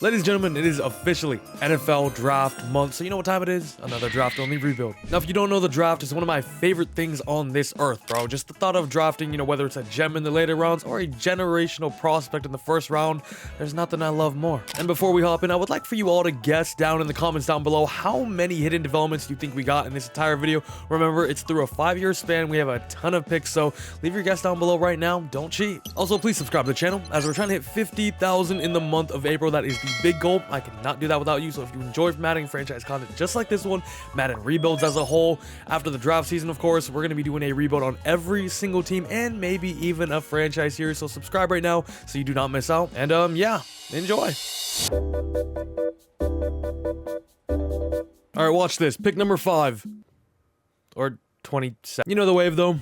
Ladies and gentlemen, it is officially NFL draft month, so you know what time it is? Another draft-only rebuild. Now, if you don't know, the draft is one of my favorite things on this earth, bro. Just the thought of drafting, whether it's a gem in the later rounds or a generational prospect in the first round, there's nothing I love more. And before we hop in, I would like for you all to guess down in the comments down below how many hidden developments you think we got in this entire video. Remember, it's through a 5-year span. We have a ton of picks, so leave your guess down below right now. Don't cheat. Also, please subscribe to the channel, as we're trying to hit 50,000 in the month of April. That is the big goal. I cannot do that without you. So if you enjoy Madden franchise content just like this one, Madden rebuilds as a whole, after the draft season, of course, we're going to be doing a rebuild on every single team and maybe even a franchise here. So subscribe right now so you do not miss out. And yeah, enjoy. All right, watch this. Pick number 5 or 27. You know the wave though.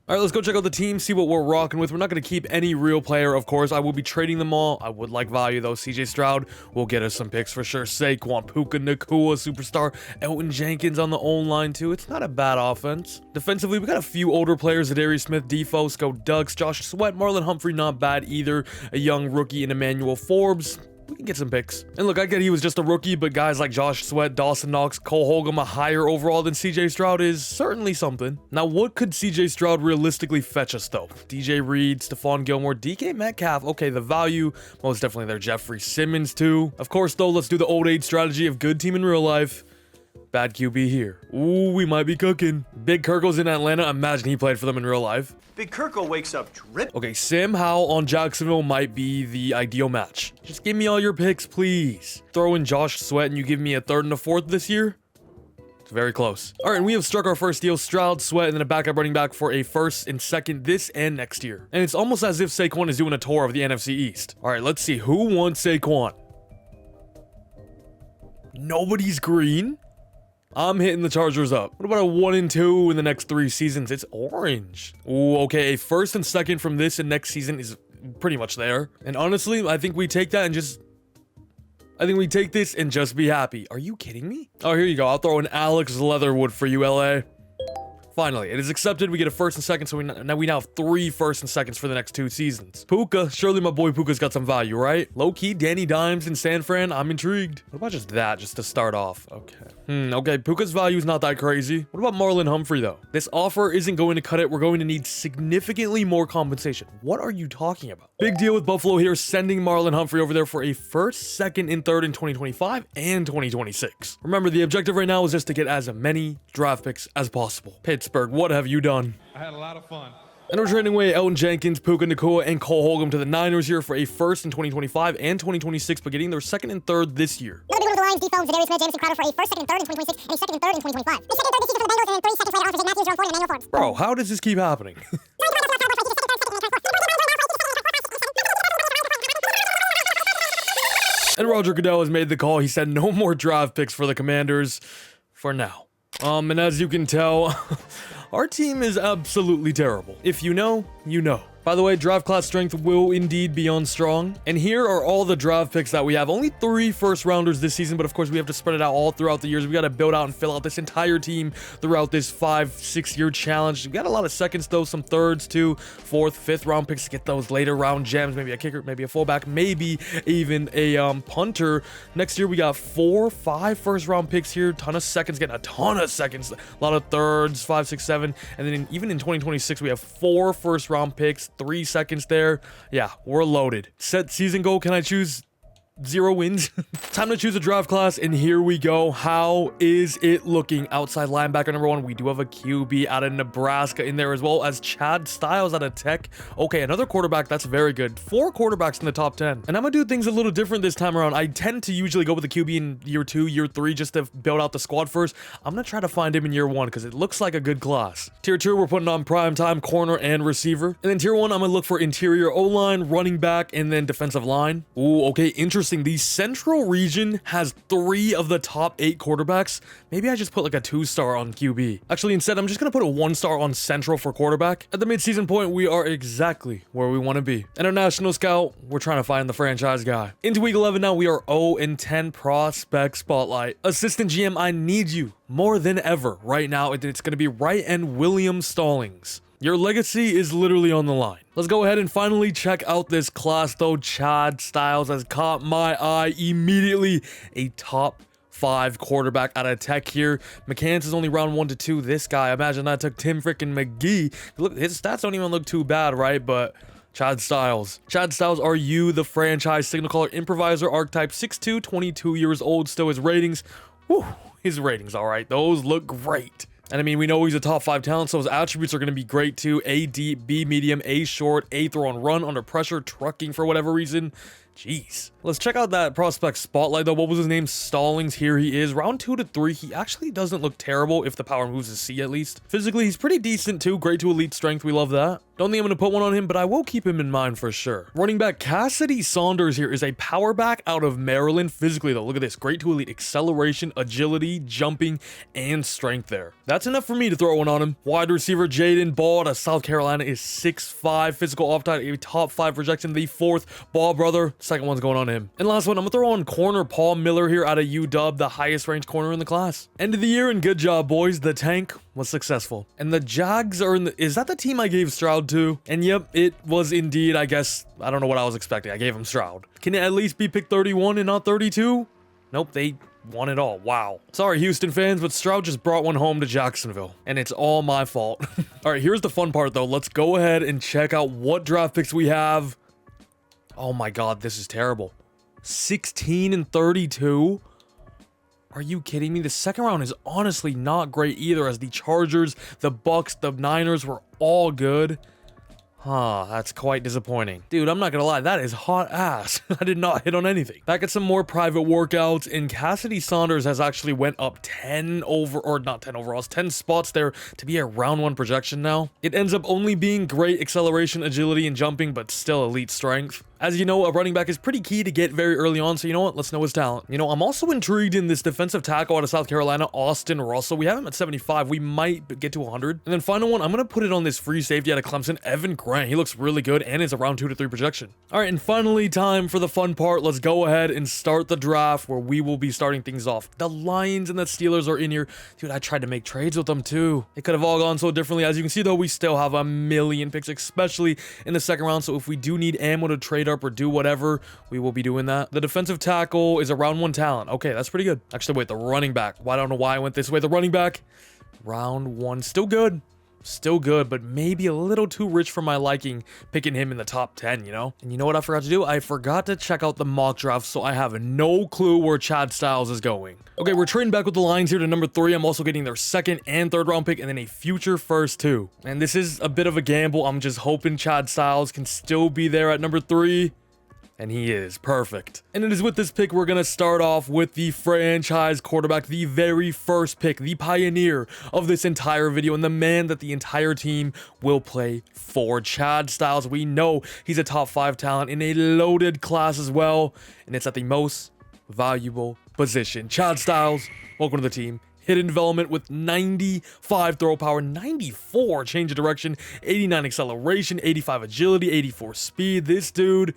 All right, let's go check out the team, see what we're rocking with. We're not going to keep any real player, of course. I will be trading them all. I would like value, though. CJ Stroud will get us some picks for sure. Saquon, Puka, Nacua, superstar. Elton Jenkins on the O-line, too. It's not a bad offense. Defensively, we got a few older players. Zadarius Smith, Defoe, Sco Duggs, Josh Sweat, Marlon Humphrey, not bad either. A young rookie in Emmanuel Forbes. We can get some picks. And look, I get he was just a rookie, but guys like Josh Sweat, Dawson Knox, Cole Holcomb, a higher overall than CJ Stroud is certainly something. Now, what could CJ Stroud realistically fetch us, though? DJ Reed, Stephon Gilmore, DK Metcalf. Okay, the value, most definitely there. Jeffrey Simmons, too. Of course, though, let's do the old age strategy of good team in real life. Bad QB here. Ooh, we might be cooking. Big Kirkle's in Atlanta. Imagine he played for them in real life. Big Kirkle wakes up drip. Okay, Sam Howell on Jacksonville might be the ideal match. Just give me all your picks, please. Throw in Josh Sweat and you give me a 3rd and a 4th this year? It's very close. All right, and we have struck our first deal. Stroud, Sweat, and then a backup running back for a 1st and 2nd this and next year. And it's almost as if Saquon is doing a tour of the NFC East. All right, let's see. Who wants Saquon? Nobody's green? I'm hitting the Chargers up. What about a 1 and 2 in the next 3 seasons? It's orange. Ooh, okay. A 1st and 2nd from this and next season is pretty much there. And honestly, I think we take that and just... I think we take this and just be happy. Are you kidding me? Oh, here you go. I'll throw an Alex Leatherwood for you, LA. Finally, it is accepted. We get a 1st and 2nd, so we now have 3 1st and 2nds for the next 2 seasons. Puka, surely my boy Puka's got some value, right? Low-key, Danny Dimes in San Fran, I'm intrigued. What about just that, just to start off? Okay. Okay, Puka's value is not that crazy. What about Marlon Humphrey, though? This offer isn't going to cut it. We're going to need significantly more compensation. What are you talking about? Big deal with Buffalo here, sending Marlon Humphrey over there for a 1st, 2nd, and 3rd in 2025 and 2026. Remember, the objective right now is just to get as many draft picks as possible. Pittsburgh, what have you done? I had a lot of fun. And we're trading away Elton Jenkins, Puka Nacua, and Cole Holcomb to the Niners here for a 1st in 2025 and 2026, but getting their 2nd and 3rd this year. Another big one with the Lions, Phomv, Zadarius Smith, Jamison Crowder for a 1st, 2nd, and 3rd in 2026, and a 2nd and 3rd in 2025. A 2nd and 3rd this season for the Bengals, and then 3 seconds later offers Matthews, Jerome Ford, and Emmanuel Forbes. Bro, how does this keep happening? And Roger Goodell has made the call. He said no more draft picks for the Commanders for now. And as you can tell, our team is absolutely terrible. If you know, you know. By the way, draft class strength will indeed be on strong. And here are all the draft picks that we have. Only 3 1st-rounders this season, but of course we have to spread it out all throughout the years. We got to build out and fill out this entire team throughout this 5-6 year challenge. We got a lot of 2nds though, some 3rds too, 4th, 5th round picks to get those later round gems, maybe a kicker, maybe a fullback, maybe even a punter. Next year we got 4, 5 1st-round picks here, ton of 2nds, getting a ton of 2nds, a lot of 3rds, 5, 6, 7, and then even in 2026 we have 4 1st-round picks, 3 2nds there. Yeah, we're loaded. Set season goal. Can I choose 0 wins? Time to choose a draft class, and here we go. How is it looking? Outside linebacker number 1. We do have a QB out of Nebraska in there, as well as Chad Styles out of Tech. Okay, another quarterback. That's very good. 4 quarterbacks in the top 10. And I'm gonna do things a little different this time around. I tend to usually go with the QB in year 2, year 3, just to build out the squad first. I'm gonna try to find him in year 1 because it looks like a good class. Tier 2, we're putting on prime time corner and receiver. And then tier 1, I'm gonna look for interior O-line, running back, and then defensive line. Ooh, okay, interesting. The Central region has 3 of the top 8 quarterbacks. Maybe I just put like a 2-star on QB. Actually, instead, I'm just going to put a 1-star on Central for quarterback. At the mid-season point, we are exactly where we want to be. International scout, we're trying to find the franchise guy. Into week 11 now, we are 0-10 prospect spotlight. Assistant GM, I need you more than ever right now. It's going to be Wright and William Stallings. Your legacy is literally on the line. Let's go ahead and finally check out this class though. Chad Styles has caught my eye immediately. A top 5 quarterback out of Tech here. McCants is only round 1 to 2. This guy, imagine that took Tim freaking McGee. Look, his stats don't even look too bad, right? But Chad Styles. Chad Styles, are you the franchise signal caller improviser archetype? 6'2", 22 years old. Still his ratings. Whew, his ratings, all right. Those look great. And I mean, we know he's a top 5 talent, so his attributes are going to be great too. A deep, B medium, A short, A throw and run under pressure, trucking for whatever reason. Jeez. Let's check out that prospect spotlight though. What was his name? Stallings. Here he is. Round 2 to 3. He actually doesn't look terrible if the power moves to C at least. Physically, he's pretty decent too. Great to elite strength. We love that. Don't think I'm going to put one on him, but I will keep him in mind for sure. Running back Cassidy Saunders here is a power back out of Maryland. Physically though, look at this. Great to elite acceleration, agility, jumping, and strength there. That's enough for me to throw one on him. Wide receiver Jaden Ball out of South Carolina is 6'5", physical off-tight, a top 5 projection. The 4th Ball brother. Second one's going on him. And last one, I'm gonna throw on corner Paul Miller here out of UW, the highest ranked corner in the class. End of the year and good job, boys. The tank was successful. And the Jags are in the, is that the team I gave Stroud to? And yep, it was indeed, I guess. I don't know what I was expecting. I gave him Stroud. Can it at least be pick 31 and not 32? Nope, they won it all. Wow. Sorry, Houston fans, but Stroud just brought one home to Jacksonville. And it's all my fault. All right, here's the fun part though. Let's go ahead and check out what draft picks we have. Oh my God, this is terrible. 16 and 32. Are you kidding me? The second round is honestly not great either, as the Chargers, the Bucks, the Niners were all good. Huh, that's quite disappointing. Dude, I'm not gonna lie, that is hot ass. I did not hit on anything. Back at some more private workouts, and Cassidy Saunders has actually went up 10 overalls, 10 spots there to be a round 1 projection now. It ends up only being great acceleration, agility, and jumping, but still elite strength. As you know, a running back is pretty key to get very early on, so you know what? Let's know his talent. You know, I'm also intrigued in this defensive tackle out of South Carolina, Austin Russell. We have him at 75. We might get to 100. And then final one, I'm going to put it on this free safety out of Clemson, Evan Grant. He looks really good and is a round 2 to 3 projection. All right, and finally, time for the fun part. Let's go ahead and start the draft where we will be starting things off. The Lions and the Steelers are in here. Dude, I tried to make trades with them too. It could have all gone so differently. As you can see, though, we still have a million picks, especially in the second round. So if we do need ammo to trade up or do whatever, we will be doing that. The defensive tackle is a round 1 talent. Okay, that's pretty good. Actually, wait, the running back. Well, I don't know why I went this way. The running back, round 1, still good. Still good, but maybe a little too rich for my liking, picking him in the top 10, you know? And you know what I forgot to do? I forgot to check out the mock draft, so I have no clue where Chad Styles is going. Okay, we're trading back with the Lions here to number 3. I'm also getting their second and third round pick, and then a future first too. And this is a bit of a gamble. I'm just hoping Chad Styles can still be there at number 3. And he is perfect. And it is with this pick, we're going to start off with the franchise quarterback, the very first pick, the pioneer of this entire video, and the man that the entire team will play for. Chad Styles, we know he's a top 5 talent in a loaded class as well, and it's at the most valuable position. Chad Styles, welcome to the team. Hidden development with 95 throw power, 94 change of direction, 89 acceleration, 85 agility, 84 speed. This dude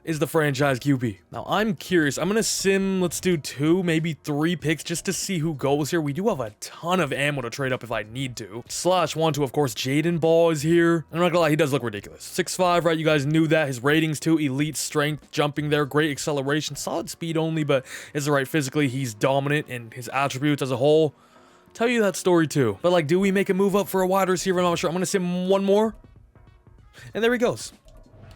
is the franchise QB. Now, I'm curious. I'm going to sim, let's do 2, maybe 3 picks just to see who goes here. We do have a ton of ammo to trade up if I need to. Slash want to, of course, Jaden Ball is here. I'm not gonna lie, he does look ridiculous. 6'5", right? You guys knew that. His ratings too, elite strength, jumping there, great acceleration, solid speed only, but is right physically. He's dominant, and his attributes as a whole tell you that story too. But like, do we make a move up for a wide receiver? I'm not sure. I'm going to sim 1 more. And there he goes.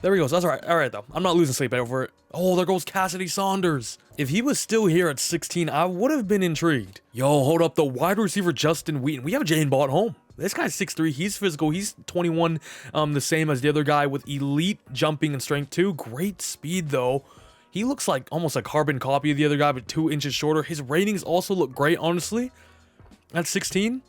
There he goes. That's all right. All right, though. I'm not losing sleep over it. Oh, there goes Cassidy Saunders. If he was still here at 16, I would have been intrigued. Yo, hold up. The wide receiver, Justin Wheaton. We have Jane Ball at home. This guy's 6'3". He's physical. He's 21, the same as the other guy with elite jumping and strength too. Great speed, though. He looks like almost a carbon copy of the other guy, but 2 inches shorter. His ratings also look great, honestly. At 16,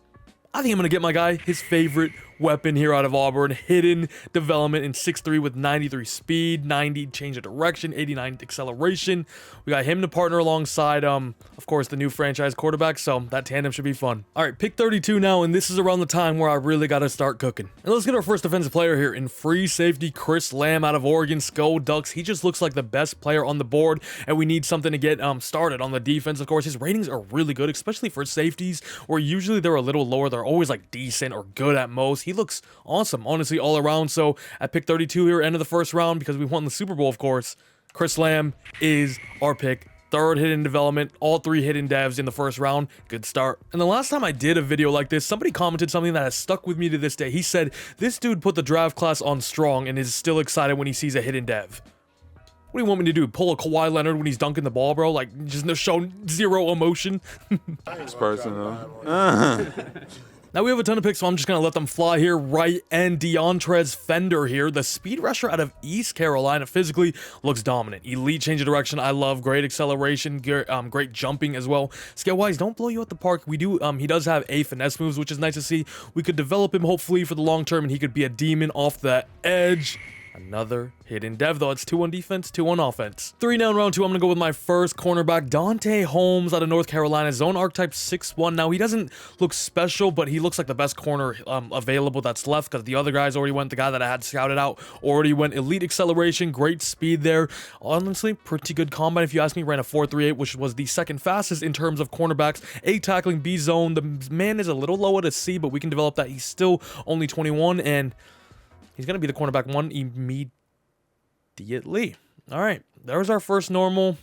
I think I'm going to get my guy his favorite weapon here out of Auburn. Hidden development in 6'3" with 93 speed, 90 change of direction, 89 acceleration. We got him to partner alongside, of course, the new franchise quarterback, so that tandem should be fun. All right, pick 32 now, and this is around the time where I really got to start cooking. And let's get our first defensive player here in free safety, Chris Lamb out of Oregon, Skull Ducks. He just looks like the best player on the board, and we need something to get started on the defense. Of course, his ratings are really good, especially for safeties, where usually they're a little lower. They're always like decent or good at most. He looks awesome, honestly, all around. So at pick 32 here, end of the first round, because we won the Super Bowl, of course, Chris Lamb is our pick. Third hidden development, all 3 hidden devs in the first round. Good start. And the last time I did a video like this, somebody commented something that has stuck with me to this day. He said, this dude put the draft class on strong and is still excited when he sees a hidden dev. What do you want me to do? Pull a Kawhi Leonard when he's dunking the ball, bro? Like, just no show zero emotion? This person, though. Now we have a ton of picks, so I'm just going to let them fly here. Right end, DeAndre Fender here. The speed rusher out of East Carolina physically looks dominant. Elite change of direction. I love great acceleration, great jumping as well. Scale-wise, don't blow you at the park. We do, he does have a finesse moves, which is nice to see. We could develop him, hopefully, for the long term, and he could be a demon off the edge. Another hidden dev, though. It's 2 on defense, 2 on offense. 3 down, round 2. I'm going to go with my first cornerback, Dante Holmes out of North Carolina. Zone archetype 6'1". Now, he doesn't look special, but he looks like the best corner available that's left, because the other guys already went. The guy that I had scouted out already went. Elite acceleration, great speed there. Honestly, pretty good combine. If you ask me, ran a 4.38, which was the second fastest in terms of cornerbacks. A tackling, B zone. The man is a little low at a C, but we can develop that. He's still only 21, and he's going to be the cornerback 1 immediately. All right, there's our first normal.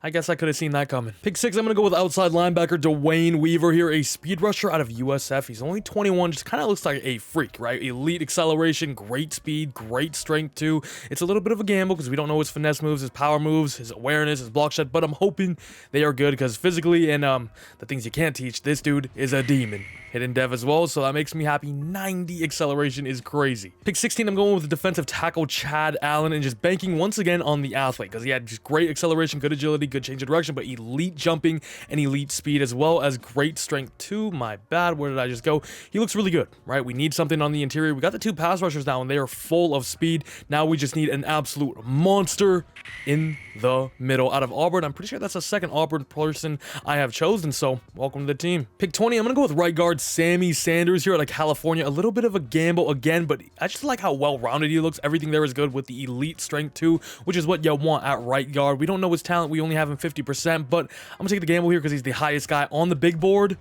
I guess I could have seen that coming. Pick 6, I'm going to go with outside linebacker Dwayne Weaver here, a speed rusher out of USF. He's only 21, just kind of looks like a freak, right? Elite acceleration, great speed, great strength too. It's a little bit of a gamble because we don't know his finesse moves, his power moves, his awareness, his block shot, but I'm hoping they are good because physically and the things you can't teach, this dude is a demon. Hidden dev as well, so that makes me happy. 90 acceleration is crazy. Pick 16, I'm going with the defensive tackle Chad Allen and just banking once again on the athlete because he had just great acceleration, good agility, good change of direction, but elite jumping and elite speed as well as great strength too. My bad, where did I just go? He looks really good, right? We need something on the interior. We got the 2 pass rushers now and they are full of speed. Now we just need an absolute monster in the middle. Out of Auburn, I'm pretty sure that's the second Auburn person I have chosen, so welcome to the team. Pick 20, I'm gonna go with right guard Sammy Sanders here out of California. A little bit of a gamble again, but I just like how well-rounded he looks. Everything there is good with the elite strength too, which is what you want at right guard. We don't know his talent. We only have him 50%, but I'm gonna take the gamble here because he's the highest guy on the big board.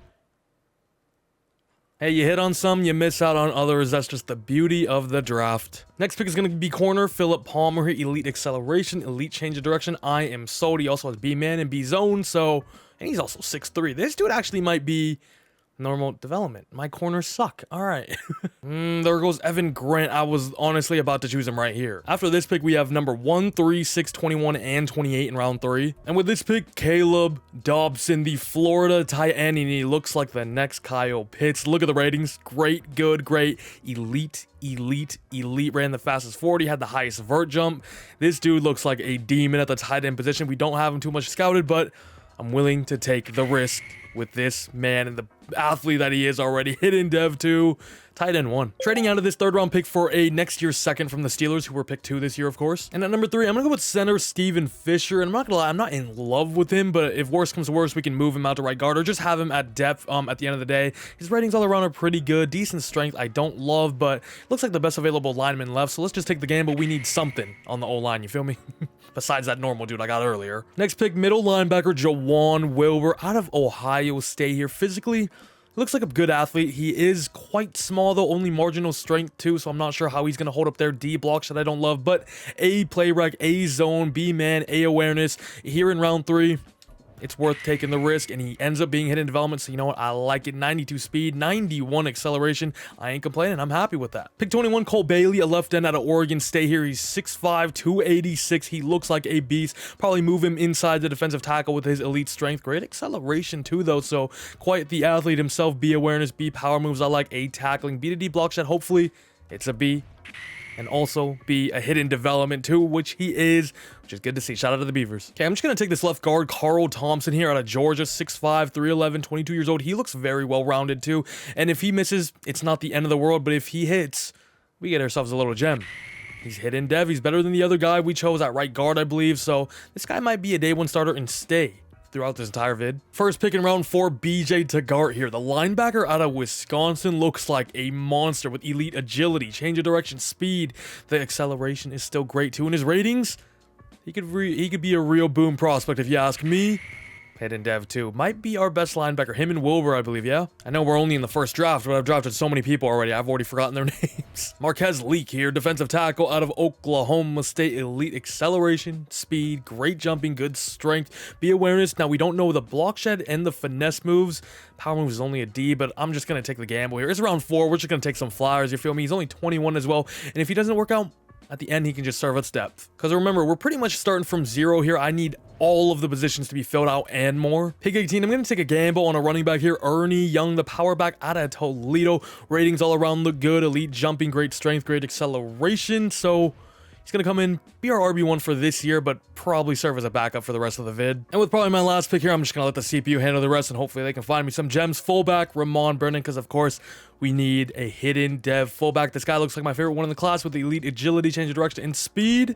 Hey, you hit on some, you miss out on others. That's just the beauty of the draft. Next pick is going to be corner Philip Palmer here. Elite acceleration, elite change of direction. I am sold. He also has B-man and B-zone, so... And he's also 6'3". This dude actually might be normal development. My corners suck. All right. There goes Evan Grant. I was honestly about to choose him right here. After this pick, we have number 1, 3, 6, 21, and 28 in round 3. And with this pick, Caleb Dobson, the Florida tight end, and he looks like the next Kyle Pitts. Look at the ratings. Great, good, great. Elite, elite, elite. Ran the fastest 40, had the highest vert jump. This dude looks like a demon at the tight end position. We don't have him too much scouted, but I'm willing to take the risk with this man and the athlete that he is already. Hidden dev 2, tight end 1. Trading out of this 3rd round pick for a next year's second from the Steelers, who were picked 2 this year, of course. And at number 3, I'm gonna go with center Steven Fisher. And I'm not gonna lie, I'm not in love with him, but if worse comes to worse, we can move him out to right guard or just have him at depth at the end of the day. His ratings all around are pretty good. Decent strength, I don't love, but looks like the best available lineman left. So let's just take the gamble. We need something on the O-line, you feel me? Besides that normal dude I got earlier. Next pick, middle linebacker Jawan Wilbur out of Ohio State here. Physically, looks like a good athlete. He is quite small, though, only marginal strength, too, so I'm not sure how he's going to hold up there. D blocks that I don't love, but A play rec, A zone, B man, A awareness. Here in round 3, it's worth taking the risk, and he ends up being hidden development, so you know what? I like it. 92 speed, 91 acceleration. I ain't complaining. I'm happy with that. Pick 21, Cole Bailey, a left end out of Oregon State here. He's 6'5", 286. He looks like a beast. Probably move him inside the defensive tackle with his elite strength. Great acceleration, too, though, so quite the athlete himself. B awareness, B power moves. I like A tackling. B to D block shot. Hopefully, it's a B. And also be a hidden development too, which he is, which is good to see. Shout out to the Beavers. Okay, I'm just going to take this left guard, Carl Thompson here out of Georgia, 6'5", 311, 22 years old. He looks very well-rounded too. And if he misses, it's not the end of the world, but if he hits, we get ourselves a little gem. He's hidden dev. He's better than the other guy we chose at right guard, I believe. So this guy might be a day 1 starter and stay throughout this entire vid. First pick in round 4, BJ Taggart here. The linebacker out of Wisconsin looks like a monster with elite agility, change of direction, speed. The acceleration is still great too. And his ratings, he could be a real boom prospect if you ask me. Hidden Dev too. Might be our best linebacker. Him and Wilbur, I believe, yeah? I know we're only in the first draft, but I've drafted so many people already. I've already forgotten their names. Marquez Leak here. Defensive tackle out of Oklahoma State. Elite acceleration, speed, great jumping, good strength, B awareness. Now, we don't know the block shed and the finesse moves. Power moves is only a D, but I'm just going to take the gamble here. It's round 4. We're just going to take some flyers, you feel me? He's only 21 as well. And if he doesn't work out, at the end, he can just serve us depth. Because remember, we're pretty much starting from 0 here. I need all of the positions to be filled out and more. Pick 18, I'm going to take a gamble on a running back here. Ernie Young, the power back out of Toledo. Ratings all around look good. Elite jumping, great strength, great acceleration. So he's going to come in, be our RB1 for this year, but probably serve as a backup for the rest of the vid. And with probably my last pick here, I'm just going to let the CPU handle the rest, and hopefully they can find me some gems. Fullback, Ramon Brennan, because of course, we need a hidden dev fullback. This guy looks like my favorite one in the class with the elite agility, change of direction, and speed.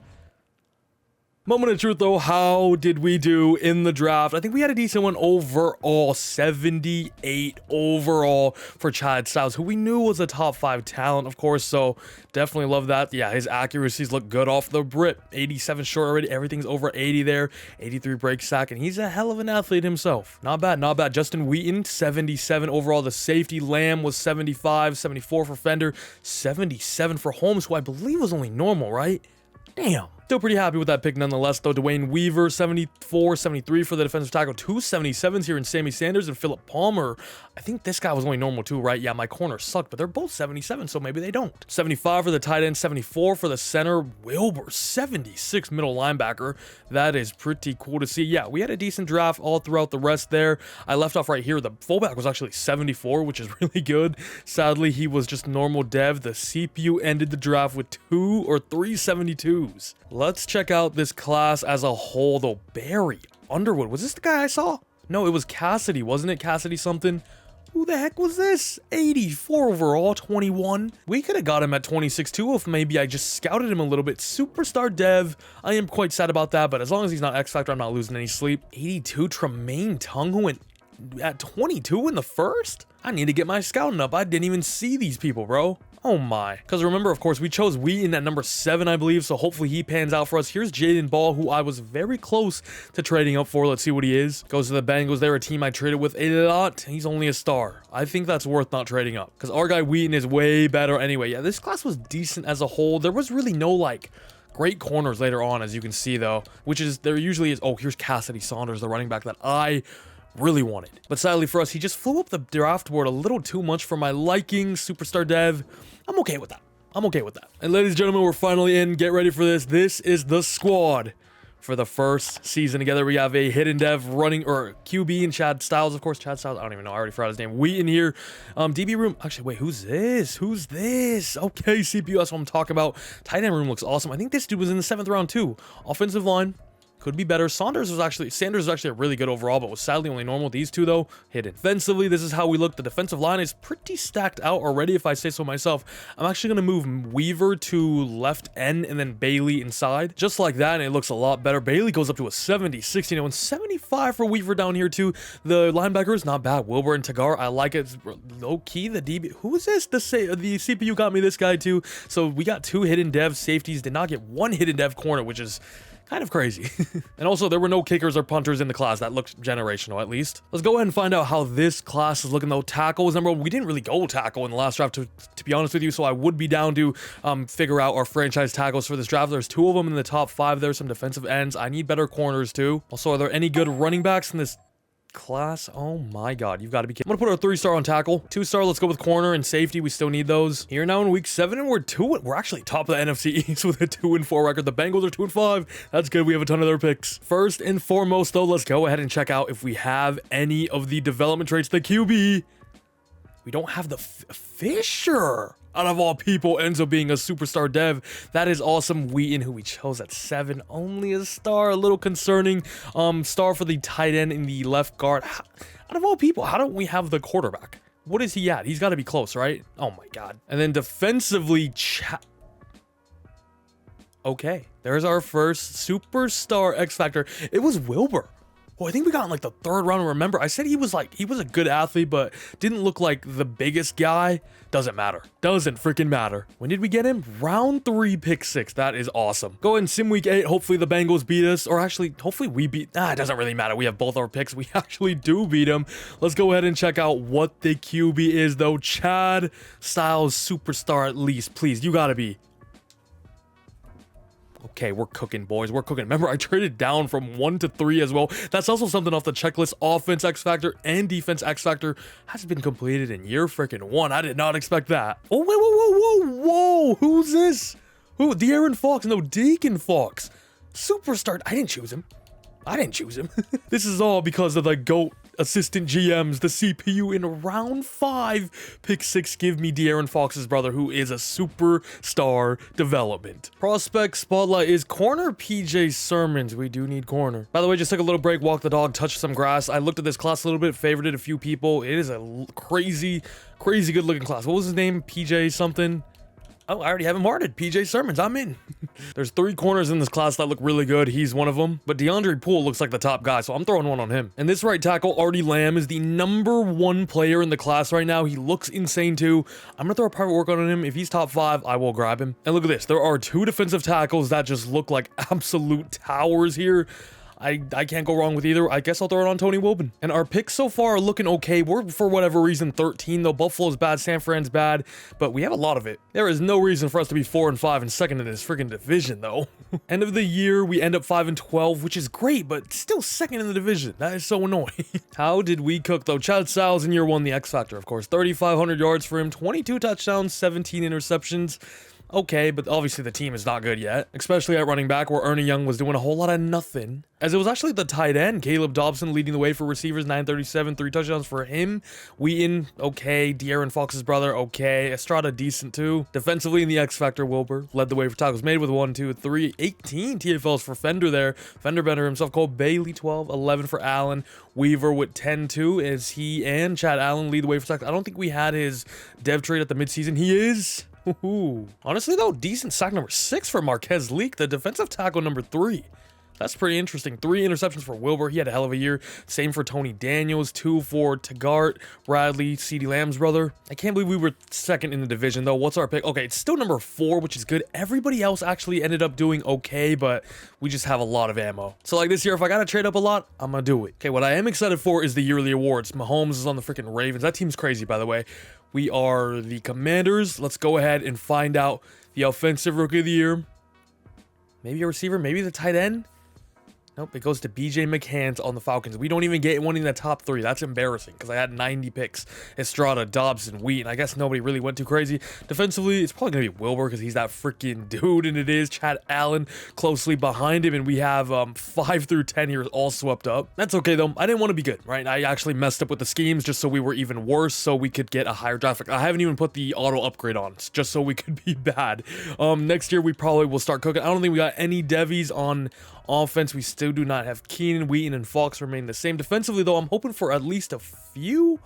Moment of truth though, how did we do in the draft? I think we had a decent one overall, 78 overall for Chad Styles, who we knew was a top 5 talent, of course, so definitely love that. Yeah, his accuracies look good off the rip. 87 short already, everything's over 80 there, 83 break sack, and he's a hell of an athlete himself. Not bad, not bad. Justin Wheaton, 77 overall. The safety, Lamb was 75, 74 for Fender, 77 for Holmes, who I believe was only normal, right? Damn. Still pretty happy with that pick nonetheless, though. Dwayne Weaver, 74, 73 for the defensive tackle. 2 77s here in Sammy Sanders and Philip Palmer. I think this guy was only normal too, right? Yeah, my corner sucked, but they're both 77, so maybe they don't. 75 for the tight end, 74 for the center. Wilbur, 76 middle linebacker. That is pretty cool to see. Yeah, we had a decent draft all throughout the rest there. I left off right here. The fullback was actually 74, which is really good. Sadly, he was just normal dev. The CPU ended the draft with 2 or 3 72s. Let's check out this class as a whole, though. Barry Underwood. Was this the guy I saw? No, it was Cassidy, wasn't it? Cassidy something. Who the heck was this? 84 overall, 21. We could have got him at 26 too if maybe I just scouted him a little bit. Superstar dev. I am quite sad about that, but as long as he's not X Factor, I'm not losing any sleep. 82, Tremaine Tung, who went at 22 in the first? I need to get my scouting up. I didn't even see these people, bro. Oh my. Because remember, of course, we chose Wheaton at number 7, I believe, so hopefully he pans out for us. Here's Jaden Ball, who I was very close to trading up for. Let's see what he is. Goes to the Bengals. They're a team I traded with a lot. He's only a star. I think that's worth not trading up, because our guy Wheaton is way better anyway. Yeah, this class was decent as a whole. There was really no, like, great corners later on, as you can see, though, which is, there usually is. Oh, here's Cassidy Saunders, the running back that I really wanted. But sadly for us, he just flew up the draft board a little too much for my liking. Superstar dev. I'm okay with that. I'm okay with that. And ladies and gentlemen, we're finally in. Get ready for this. This is the squad for the first season together. We have a hidden dev running, or QB, and Chad Styles, of course. Chad Styles, I don't even know. I already forgot his name. Wheaton here. DB room. Actually, wait, who's this? Who's this? Okay, CPU, that's what I'm talking about. Tight end room looks awesome. I think this dude was in the 7th round too. Offensive line. Could be better. Sanders was actually a really good overall, but was sadly only normal. These two, though, hidden. Defensively, this is how we look. The defensive line is pretty stacked out already, if I say so myself. I'm actually going to move Weaver to left end and then Bailey inside. Just like that, and it looks a lot better. Bailey goes up to a 70, 60, and 75 for Weaver down here, too. The linebacker is not bad. Wilbur and Tagar, I like it. Low-key, the DB. Who is this? The CPU got me this guy, too. So we got 2 hidden dev safeties. Did not get 1 hidden dev corner, which is kind of crazy. And also, there were no kickers or punters in the class. That looks generational, at least. Let's go ahead and find out how this class is looking, though. Tackle is number 1. We didn't really go tackle in the last draft, to be honest with you, so I would be down to figure out our franchise tackles for this draft. There's 2 of them in the top 5. There's some defensive ends. I need better corners, too. Also, are there any good running backs in this class? Oh my god, you've got to be kidding. I'm gonna put our 3-star on tackle. 2-star, let's go with corner and safety. We still need those. Here now in week 7, and we're actually top of the NFC East with a 2-4 record. The Bengals are 2-5. That's good. We have a ton of their picks. First and foremost, though, let's go ahead and check out if we have any of the development traits. The QB, we don't have the Fisher. Out of all people, ends up being a superstar dev. That is awesome. Wheaton, who we chose at 7, only a star. A little concerning. Star for the tight end in the left guard. Out of all people, how don't we have the quarterback? What is he at? He's got to be close, right? Oh my god. And then defensively, okay, there's our first superstar X Factor. It was Wilbur. Oh, I think we got in like the 3rd round. Remember, I said he was a good athlete, but didn't look like the biggest guy. Doesn't matter. Doesn't freaking matter. When did we get him? Round 3, pick 6. That is awesome. Go ahead and sim week 8. Hopefully the Bengals beat us, or actually, hopefully we beat. It doesn't really matter. We have both our picks. We actually do beat him. Let's go ahead and check out what the QB is, though. Chad Styles, superstar at least. Please, you gotta be. Okay, we're cooking, boys. We're cooking. Remember, I traded down from 1 to 3 as well. That's also something off the checklist. Offense X Factor and Defense X Factor has been completed in year freaking 1. I did not expect that. Oh, wait, whoa, whoa, whoa, whoa. Who's this? Who? De'Aaron Fox. No, Deacon Fox. Superstar. I didn't choose him. I didn't choose him. This is all because of the GOAT assistant GMs, the CPU in round 5. Pick 6, give me De'Aaron Fox's brother, who is a superstar development. Prospect spotlight is corner PJ Sermons. We do need corner. By the way, just took a little break, walked the dog, touched some grass. I looked at this class a little bit, favorited a few people. It is a crazy good looking class. What was his name? PJ something? Oh, I already have him marked. PJ Sermons, I'm in. There's 3 corners in this class that look really good. He's one of them. But DeAndre Poole looks like the top guy, so I'm throwing one on him. And this right tackle, Artie Lamb, is the #1 player in the class right now. He looks insane too. I'm gonna throw a private workout on him. If he's top 5, I will grab him. And look at this. There are 2 defensive tackles that just look like absolute towers here. I can't go wrong with either. I guess I'll throw it on Tony Wilbin. And our picks so far are looking okay. We're, for whatever reason, 13, though. Buffalo's bad, San Fran's bad, but we have a lot of it. There is no reason for us to be 4 and 5 and 2nd in this freaking division, though. End of the year, we end up 5 and 12, which is great, but still 2nd in the division. That is so annoying. How did we cook, though? Chad Styles in year 1, the X Factor, of course. 3,500 yards for him, 22 touchdowns, 17 interceptions. Okay, but obviously the team is not good yet, especially at running back where Ernie Young was doing a whole lot of nothing. As it was actually the tight end, Caleb Dobson leading the way for receivers, 937, 3 touchdowns for him. Wheaton, okay. De'Aaron Fox's brother, okay. Estrada, decent too. Defensively in the X Factor, Wilbur led the way for tackles made with 1, 2, 3, 18 TFLs for Fender there. Fender Bender himself, Cole Bailey, 12, 11 for Allen. Weaver with 10 too, as he and Chad Allen lead the way for tackles. I don't think we had his dev trade at the midseason. He is. Ooh. Honestly though, decent sack number 6 for Marquez Leak, the defensive tackle number 3. That's pretty interesting. 3 interceptions for Wilbur. He had a hell of a year. Same for Tony Daniels. 2 for Taggart, Bradley, CeeDee Lamb's brother. I can't believe we were 2nd in the division though. What's our pick? Okay, it's still number 4, which is good. Everybody else actually ended up doing okay, but we just have a lot of ammo. So like this year, if I gotta trade up a lot, I'm gonna do it. Okay, what I am excited for is the yearly awards. Mahomes is on the freaking Ravens. That team's crazy, by the way. We are the Commanders. Let's go ahead and find out the offensive rookie of the year. Maybe a receiver, maybe the tight end. Nope, it goes to BJ McCants on the Falcons. We don't even get one in the top 3. That's embarrassing because I had 90 picks. Estrada, Dobson, Wheaton. I guess nobody really went too crazy. Defensively, it's probably going to be Wilbur because he's that freaking dude, and it is Chad Allen closely behind him, and we have 5 through 10 here all swept up. That's okay, though. I didn't want to be good, right? I actually messed up with the schemes just so we were even worse, so we could get a higher draft pick. I haven't even put the auto upgrade on, just so we could be bad. Next year, we probably will start cooking. I don't think we got any Devies on offense. We still do not have Keenan, Wheaton, and Fox remain the same. Defensively, though, I'm hoping for at least a few.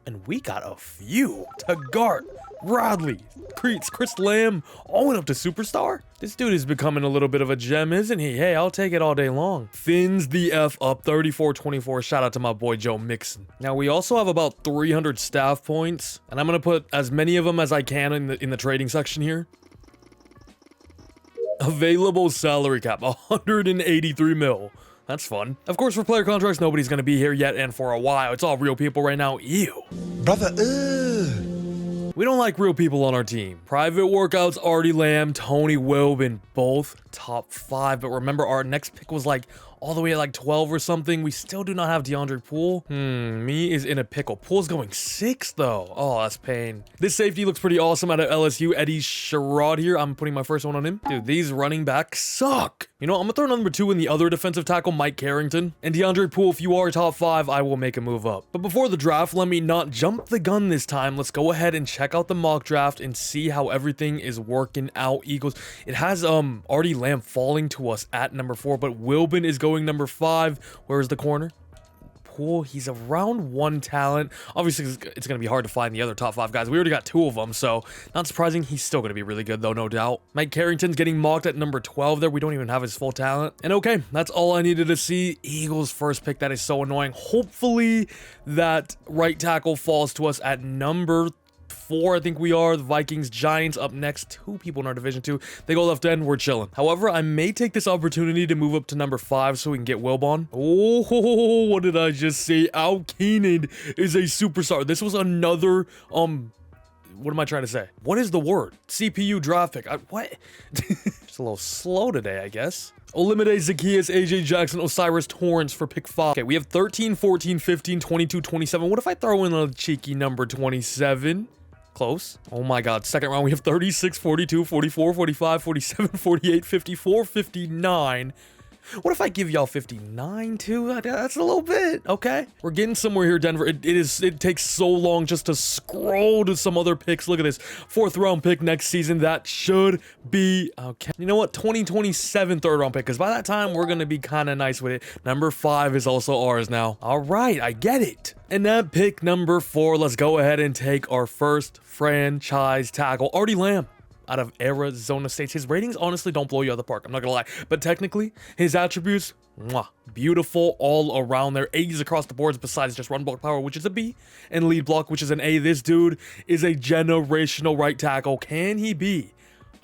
And we got a few. Taggart, Bradley, Creets, Chris Lamb, all went up to superstar. This dude is becoming a little bit of a gem, isn't he? Hey, I'll take it all day long. Thins the F up, 34-24. Shout out to my boy Joe Mixon. Now, we also have about 300 staff points, and I'm going to put as many of them as I can in the trading section here. Available salary cap, 183 mil. That's fun. Of course, for player contracts, nobody's going to be here yet, and for a while. It's all real people right now. Ew. Brother, We don't like real people on our team. Private workouts, Artie Lamb, Tony Wilbin, both top 5. But remember, our next pick was like all the way at like 12 or something. We still do not have DeAndre Poole. Me is in a pickle. Poole's going 6 though. Oh, that's pain. This safety looks pretty awesome out of LSU. Eddie Sherrod here. I'm putting my first one on him. Dude, these running backs suck. You know, I'm gonna throw number 2 in the other defensive tackle, Mike Carrington. And DeAndre Poole, if you are top 5, I will make a move up. But before the draft, let me not jump the gun this time. Let's go ahead and check out the mock draft and see how everything is working out. Eagles. It has Artie Lamb falling to us at number 4, but Wilbin is going number 5. Where's the corner? cool. He's around 1 talent. Obviously, it's going to be hard to find the other top 5 guys. We already got 2 of them, so not surprising. He's still going to be really good, though, no doubt. Mike Carrington's getting mocked at number 12 there. We don't even have his full talent. And okay, that's all I needed to see. Eagles first pick. That is so annoying. Hopefully, that right tackle falls to us at number 4, I think we are. The Vikings, Giants up next. 2 people in our division 2. They go left end. We're chilling. However, I may take this opportunity to move up to number 5 so we can get Wilbon. Oh, what did I just say? Al Keenan is a superstar. This was another, what am I trying to say? What is the word? CPU draft pick. What? It's a little slow today, I guess. Olamide Zacchaeus, AJ Jackson, Osiris Torrance for pick 5. Okay, we have 13, 14, 15, 22, 27. What if I throw in a cheeky number 27? Close. Oh my god. Second round, we have 36, 42, 44, 45, 47, 48, 54, 59. What if I give y'all 59 too? That's a little bit. Okay. We're getting somewhere here, Denver. It takes so long just to scroll to some other picks. Look at this. 4th round pick next season. That should be okay. You know what? 2027 3rd round pick. Because by that time, we're going to be kind of nice with it. Number 5 is also ours now. All right. I get it. And at pick number 4, let's go ahead and take our first franchise tackle. Artie Lamb out of Arizona State. His ratings honestly don't blow you out of the park. I'm not gonna lie. But technically, his attributes, mwah, beautiful all around there. A's across the boards besides just run block power, which is a B, and lead block, which is an A. This dude is a generational right tackle. Can he be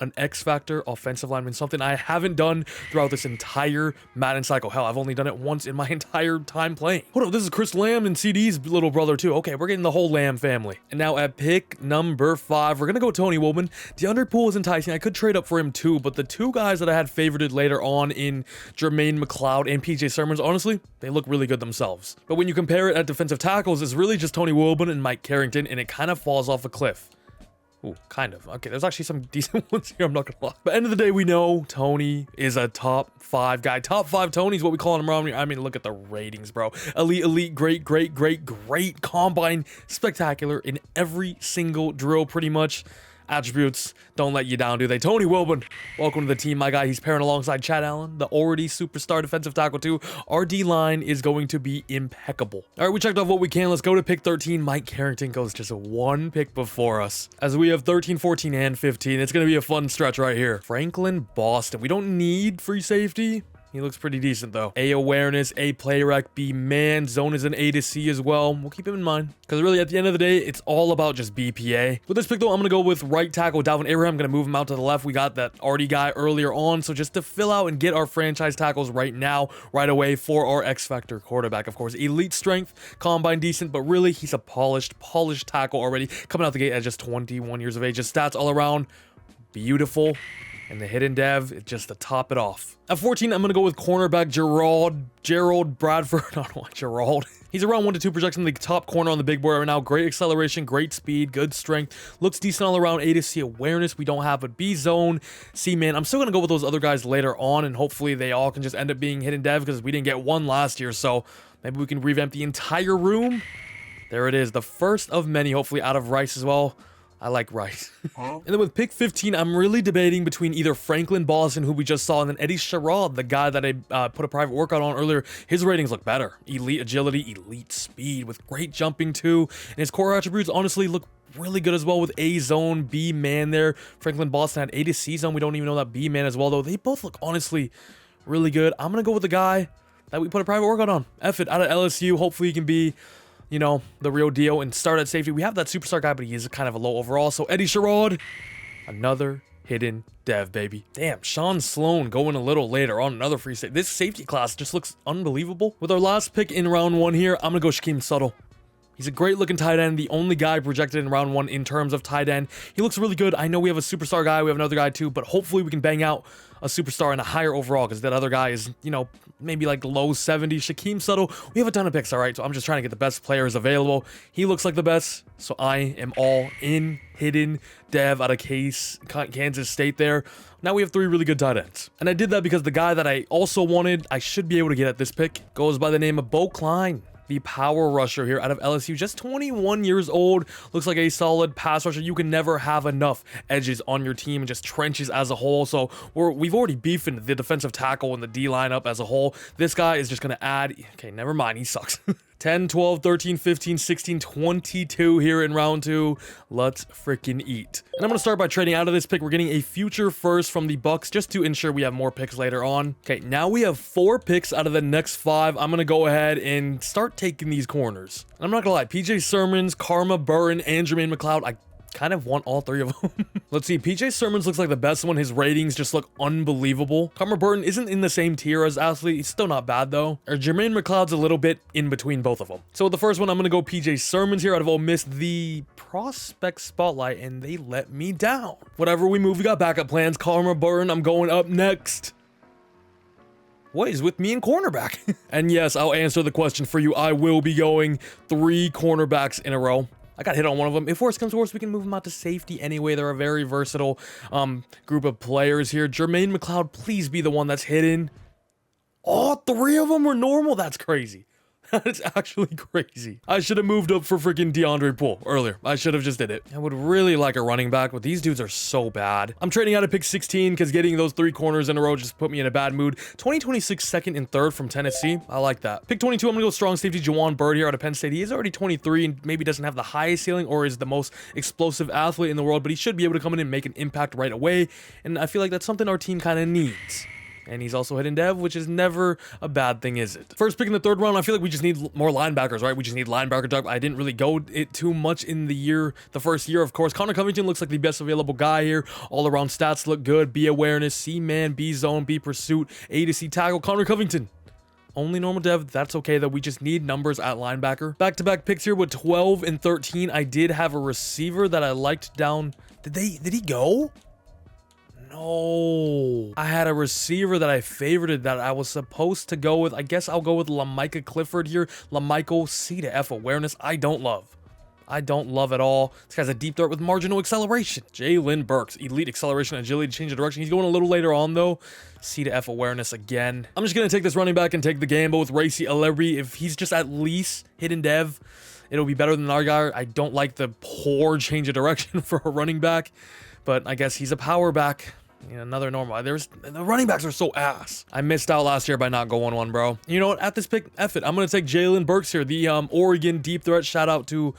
an X-Factor offensive lineman, something I haven't done throughout this entire Madden cycle? Hell, I've only done it once in my entire time playing. Hold on, this is Chris Lamb and CD's little brother too. Okay, we're getting the whole Lamb family. And now at pick number 5, we're gonna go Tony Wilbon. DeAndre Poole is enticing. I could trade up for him too, but the 2 guys that I had favorited later on in Jermaine McLeod and PJ Sermons, honestly, they look really good themselves. But when you compare it at defensive tackles, it's really just Tony Wilbon and Mike Carrington, and it kind of falls off a cliff. Ooh, kind of. Okay, there's actually some decent ones here, I'm not gonna lie. But end of the day, we know Tony is a top 5 guy. Top 5 Tony's what we call him around here. I mean, look at the ratings, bro. Elite, great, combine, spectacular in every single drill, pretty much. Attributes don't let you down, do they? Tony Wilbon, welcome to the team, my guy. He's pairing alongside Chad Allen, the already superstar defensive tackle too. Our D-line is going to be impeccable. All right, we checked off what we can. Let's go to pick 13. Mike Carrington goes just 1 pick before us. As we have 13, 14, and 15. It's going to be a fun stretch right here. Franklin Boston. We don't need free safety. He looks pretty decent, though. A awareness, A play rec, B man. Zone is an A to C as well. We'll keep him in mind. Because really, at the end of the day, it's all about just BPA. With this pick, though, I'm going to go with right tackle Dalvin Abraham. I'm going to move him out to the left. We got that Artie guy earlier on. So just to fill out and get our franchise tackles right now, right away for our X-Factor quarterback, of course. Elite strength, combine decent, but really, he's a polished tackle already. Coming out the gate at just 21 years of age. His stats all around, beautiful. And the hidden dev, just to top it off. At 14, I'm going to go with cornerback Gerald Bradford. I don't know why Gerald. He's around 1 to 2 projection, the top corner on the big board right now. Great acceleration, great speed, good strength. Looks decent all around. A to C awareness we don't have, but B zone, C man. I'm still going to go with those other guys later on, and hopefully they all can just end up being hidden dev because we didn't get one last year. So maybe we can revamp the entire room. There it is, the first of many, hopefully out of Rice as well. I like Rice. And then with pick 15, I'm really debating between either Franklin Boston, who we just saw, and then Eddie Sherrod, the guy that I put a private workout on earlier. His ratings look better. Elite agility, elite speed, with great jumping too. And his core attributes honestly look really good as well, with A zone, B man there. Franklin Boston had A to C zone. We don't even know that B man as well, though. They both look honestly really good. I'm going to go with the guy that we put a private workout on. F it, out of LSU. Hopefully he can be, you know, the real deal and start at safety. We have that superstar guy, but he is kind of a low overall. So Eddie Sherrod, another hidden dev, baby. Damn, Sean Sloan going a little later on another free safety. This safety class just looks unbelievable. With our last pick in round 1 here, I'm gonna go Shaquem Tuttle. He's a great looking tight end, the only guy projected in round 1 in terms of tight end. He looks really good. I know we have a superstar guy, we have another guy too, but hopefully we can bang out a superstar and a higher overall, because that other guy is, you know, maybe like low 70s. Shaquem Tuttle, we have a ton of picks, all right? So I'm just trying to get the best players available. He looks like the best, so I am all in hidden dev out of Kansas State there. Now we have 3 really good tight ends. And I did that because the guy that I also wanted, I should be able to get at this pick, goes by the name of Bo Klein, the power rusher here out of LSU, just 21 years old, looks like a solid pass rusher. You can never have enough edges on your team and just trenches as a whole. So we've already beefed the defensive tackle and the D lineup as a whole. This guy is just going to add, okay, never mind, he sucks. 10, 12, 13, 15, 16, 22 here in round 2. Let's freaking eat. And I'm going to start by trading out of this pick. We're getting a future first from the Bucks just to ensure we have more picks later on. Okay, now we have 4 picks out of the next 5. I'm going to go ahead and start taking these corners. I'm not going to lie, PJ Sermons, Karma Burton, and Jermaine McLeod, I kind of want all 3 of them. Let's see. PJ Sermons looks like the best one. His ratings just look unbelievable. Karma Burton isn't in the same tier as Athlete. He's still not bad though. Or Jermaine McLeod's a little bit in between both of them. So with the first one, I'm going to go PJ Sermons here out of Ole Miss, the prospect spotlight, and they let me down. Whatever we move, we got backup plans. Karma Burton, I'm going up next. What is with me in cornerback? And yes, I'll answer the question for you. I will be going 3 cornerbacks in a row. I got hit on one of them. If worse comes to worse, we can move them out to safety anyway. They're a very versatile group of players here. Jermaine McLeod, please be the one that's hidden. All 3 of them were normal? That's crazy. That's actually crazy. I should have moved up for freaking DeAndre Poole earlier. I should have just did it. I would really like a running back, but these dudes are so bad. I'm trading out of pick 16 because getting those 3 corners in a row just put me in a bad mood. 2026 second and third from Tennessee. I like that. Pick 22, I'm going to go strong safety Jawan Bird here out of Penn State. He is already 23 and maybe doesn't have the highest ceiling or is the most explosive athlete in the world, but he should be able to come in and make an impact right away. And I feel like that's something our team kind of needs. And he's also hidden dev, which is never a bad thing, is it? First pick in the 3rd round, I feel like we just need more linebackers, right? We just need linebacker depth. I didn't really go it too much in the first year, of course. Connor Covington looks like the best available guy here. All around stats look good. B awareness, C man, B zone, B pursuit, A to C tackle. Connor Covington. Only normal dev. That's okay though. We just need numbers at linebacker. Back-to-back picks here with 12 and 13. I did have a receiver that I liked down. Did he go? No. I had a receiver that I favorited that I was supposed to go with. I guess I'll go with LaMicah Clifford here. LaMichael, C to F awareness. I don't love at all. This guy's a deep threat with marginal acceleration. Jalen Burks, elite acceleration, agility, change of direction. He's going a little later on though. C to F awareness again. I'm just going to take this running back and take the gamble with Racy Alebi. If he's just at least hidden dev, it'll be better than our guy. I don't like the poor change of direction for a running back, but I guess he's a power back. You know, another normal. The running backs are so ass. I missed out last year by not going one, bro. You know what? At this pick, F it. I'm going to take Jalen Burks here, the Oregon deep threat. Shout out to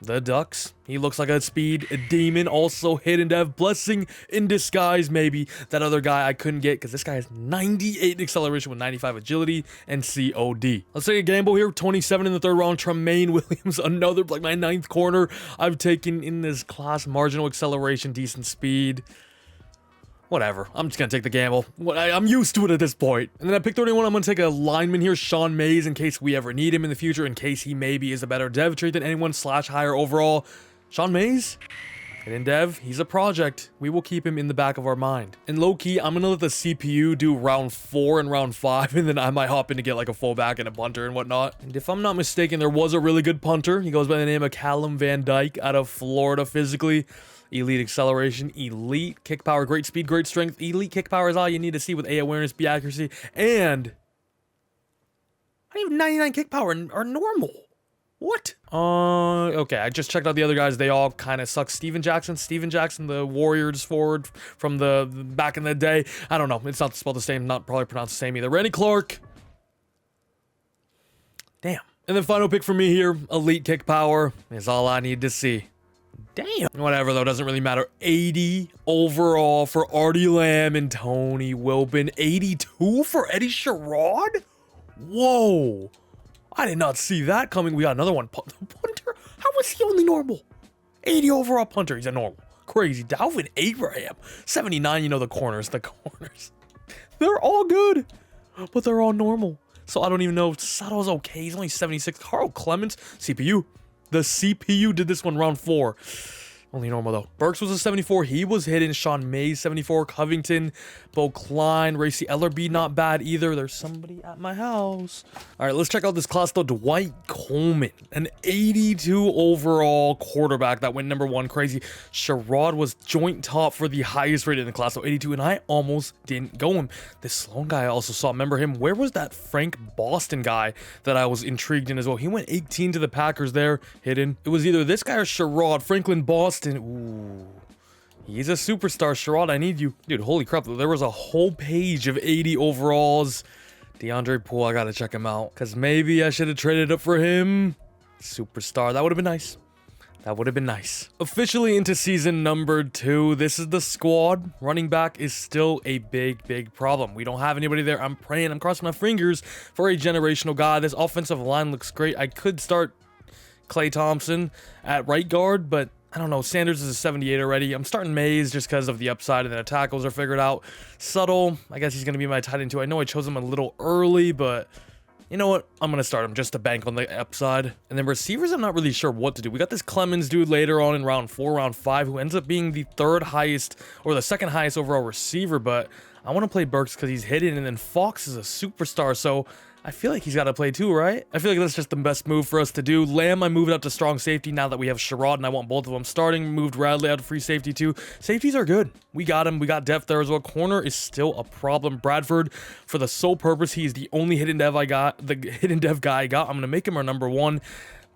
the Ducks. He looks like a speed demon. Also hidden dev. Blessing in disguise, maybe. That other guy I couldn't get because this guy has 98 acceleration with 95 agility and COD. Let's take a gamble here. 27 in the 3rd round. Tremaine Williams, another, like my 9th corner. I've taken in this class marginal acceleration, decent speed. Whatever. I'm just going to take the gamble. I'm used to it at this point. And then at pick 31, I'm going to take a lineman here, Sean Mays, in case we ever need him in the future, in case he maybe is a better dev trait than anyone / higher overall. Sean Mays, hidden dev, he's a project. We will keep him in the back of our mind. And low-key, I'm going to let the CPU do round 4 and round 5, and then I might hop in to get like a fullback and a punter and whatnot. And if I'm not mistaken, there was a really good punter. He goes by the name of Callum Van Dyke out of Florida physically. Elite acceleration, elite kick power, great speed, great strength. Elite kick power is all you need to see with A awareness, B accuracy, and I have 99 kick power and are normal. What? Okay, I just checked out the other guys. They all kind of suck. Steven Jackson, the Warriors forward from the back in the day. I don't know. It's not spelled the same, not probably pronounced the same either. Randy Clark. Damn. And then final pick for me here, elite kick power is all I need to see. Damn. Whatever, though, doesn't really matter. 80 overall for Artie Lamb and Tony Wilpin. 82 for Eddie Sherrod? Whoa. I did not see that coming. We got another one. Punter? How was he only normal? 80 overall punter. He's a normal. Crazy. Dalvin Abraham. 79, you know, the corners. They're all good, but they're all normal. So I don't even know. Sato's okay. He's only 76. Carl Clements. CPU. The CPU did this one round 4. Only normal though. Burks was a 74. He was hidden. Sean Mays 74. Covington, Bo Klein, Racy Ellerby not bad either. There's somebody at my house. All right, let's check out this class though. Dwight Coleman, an 82 overall quarterback that went number 1. Crazy. Sherrod was joint top for the highest rated in the class, so 82, and I almost didn't go him. This Sloan guy I also saw. Remember him? Where was that Frank Boston guy that I was intrigued in as well? He went 18 to the Packers there, hidden. It was either this guy or Sherrod. Franklin Boston. Ooh, he's a superstar. Sherrod, I need you. Dude, holy crap. There was a whole page of 80 overalls. DeAndre Poole, I gotta check him out. Because maybe I should have traded up for him. Superstar. That would have been nice. That would have been nice. Officially into season number 2. This is the squad. Running back is still a big problem. We don't have anybody there. I'm praying. I'm crossing my fingers for a generational guy. This offensive line looks great. I could start Klay Thompson at right guard, but I don't know. Sanders is a 78 already. I'm starting Mays just because of the upside and the tackles are figured out. Subtle, I guess he's going to be my tight end too. I know I chose him a little early, but you know what? I'm going to start him just to bank on the upside. And then receivers, I'm not really sure what to do. We got this Clemens dude later on in round 4, round 5, who ends up being the 3rd highest or the 2nd highest overall receiver, but I want to play Burks because he's hidden, and then Fox is a superstar, so I feel like he's got to play too, right? I feel like that's just the best move for us to do. Lamb, I moved up to strong safety now that we have Sherrod, and I want both of them starting. Moved Radley out to free safety too. Safeties are good. We got him. We got depth there as well. Corner is still a problem. Bradford, for the sole purpose, he's the only hidden dev I got. The hidden dev guy I got. I'm going to make him our number 1.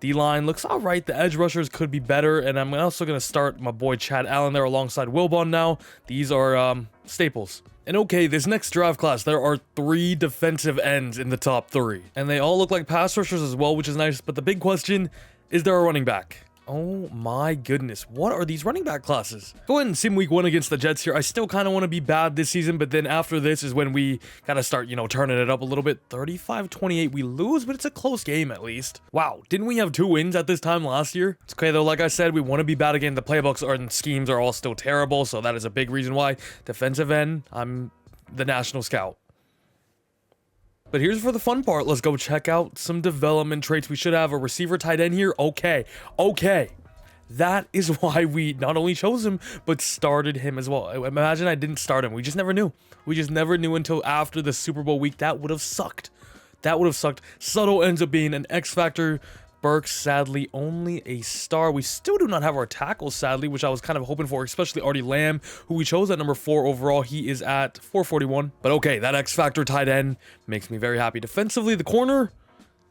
D-line looks all right. The edge rushers could be better, and I'm also going to start my boy Chad Allen there alongside Wilbon now. These are staples. And okay, this next draft class, there are 3 defensive ends in the top 3. And they all look like pass rushers as well, which is nice. But the big question, is there a running back? Oh my goodness, what are these running back classes? Go ahead and sim week 1 against the Jets here. I still kind of want to be bad this season, but then after this is when we got to start, turning it up a little bit. 35-28, we lose, but it's a close game at least. Wow, didn't we have 2 wins at this time last year? It's okay though, like I said, we want to be bad again. The playbooks and schemes are all still terrible, so that is a big reason why. Defensive end, I'm the national scout. But here's for the fun part. Let's go check out some development traits. We should have a receiver tight end here. Okay. That is why we not only chose him, but started him as well. Imagine I didn't start him. We just never knew. We just never knew until after the Super Bowl week. That would have sucked. That would have sucked. Subtle ends up being an X factor. Burks, sadly, only a star. We still do not have our tackles, sadly, which I was kind of hoping for, especially Artie Lamb, who we chose at number 4 overall. He is at 441. But okay, that X-Factor tight end makes me very happy. Defensively, the corner,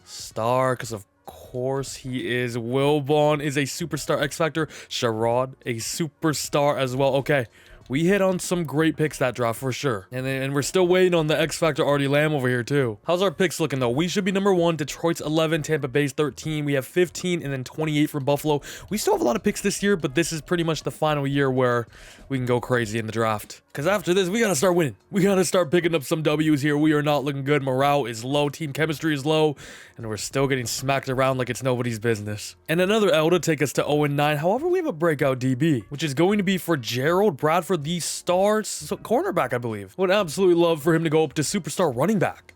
star, because of course he is. Wilbon is a superstar X-Factor. Sherrod, a superstar as well. Okay. We hit on some great picks that draft for sure. And we're still waiting on the X Factor Artie Lamb over here too. How's our picks looking though? We should be number 1, Detroit's 11, Tampa Bay's 13. We have 15 and then 28 from Buffalo. We still have a lot of picks this year, but this is pretty much the final year where we can go crazy in the draft. Because after this, we got to start winning. We got to start picking up some W's here. We are not looking good. Morale is low. Team chemistry is low. And we're still getting smacked around like it's nobody's business. And another L to take us to 0-9. However, we have a breakout DB, which is going to be for Gerald Bradford, the star cornerback, I believe. Would absolutely love for him to go up to superstar running back.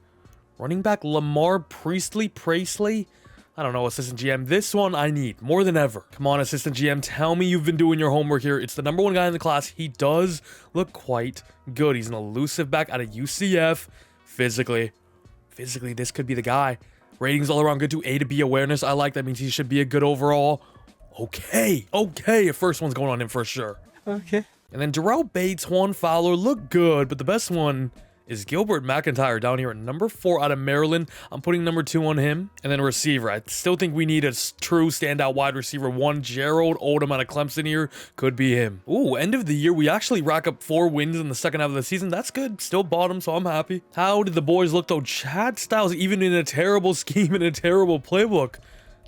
Running back Lamar Presley. I don't know, assistant GM. This one I need more than ever. Come on, assistant GM. Tell me you've been doing your homework here. It's the number 1 guy in the class. He does look quite good. He's an elusive back out of UCF. Physically, this could be the guy. Ratings all around good too. A to B awareness. I like that. Means he should be a good overall. Okay. First one's going on him for sure. Okay. And then Darrell Bates, Juan Fowler look good, but the best one is Gilbert McIntyre down here at number 4 out of Maryland. I'm putting number 2 on him. And then receiver. I still think we need a true standout wide receiver 1. Gerald Oldham out of Clemson here. Could be him. Ooh, end of the year. We actually rack up 4 wins in the second half of the season. That's good. Still bottom, so I'm happy. How did the boys look though? Chad Styles, even in a terrible scheme and a terrible playbook,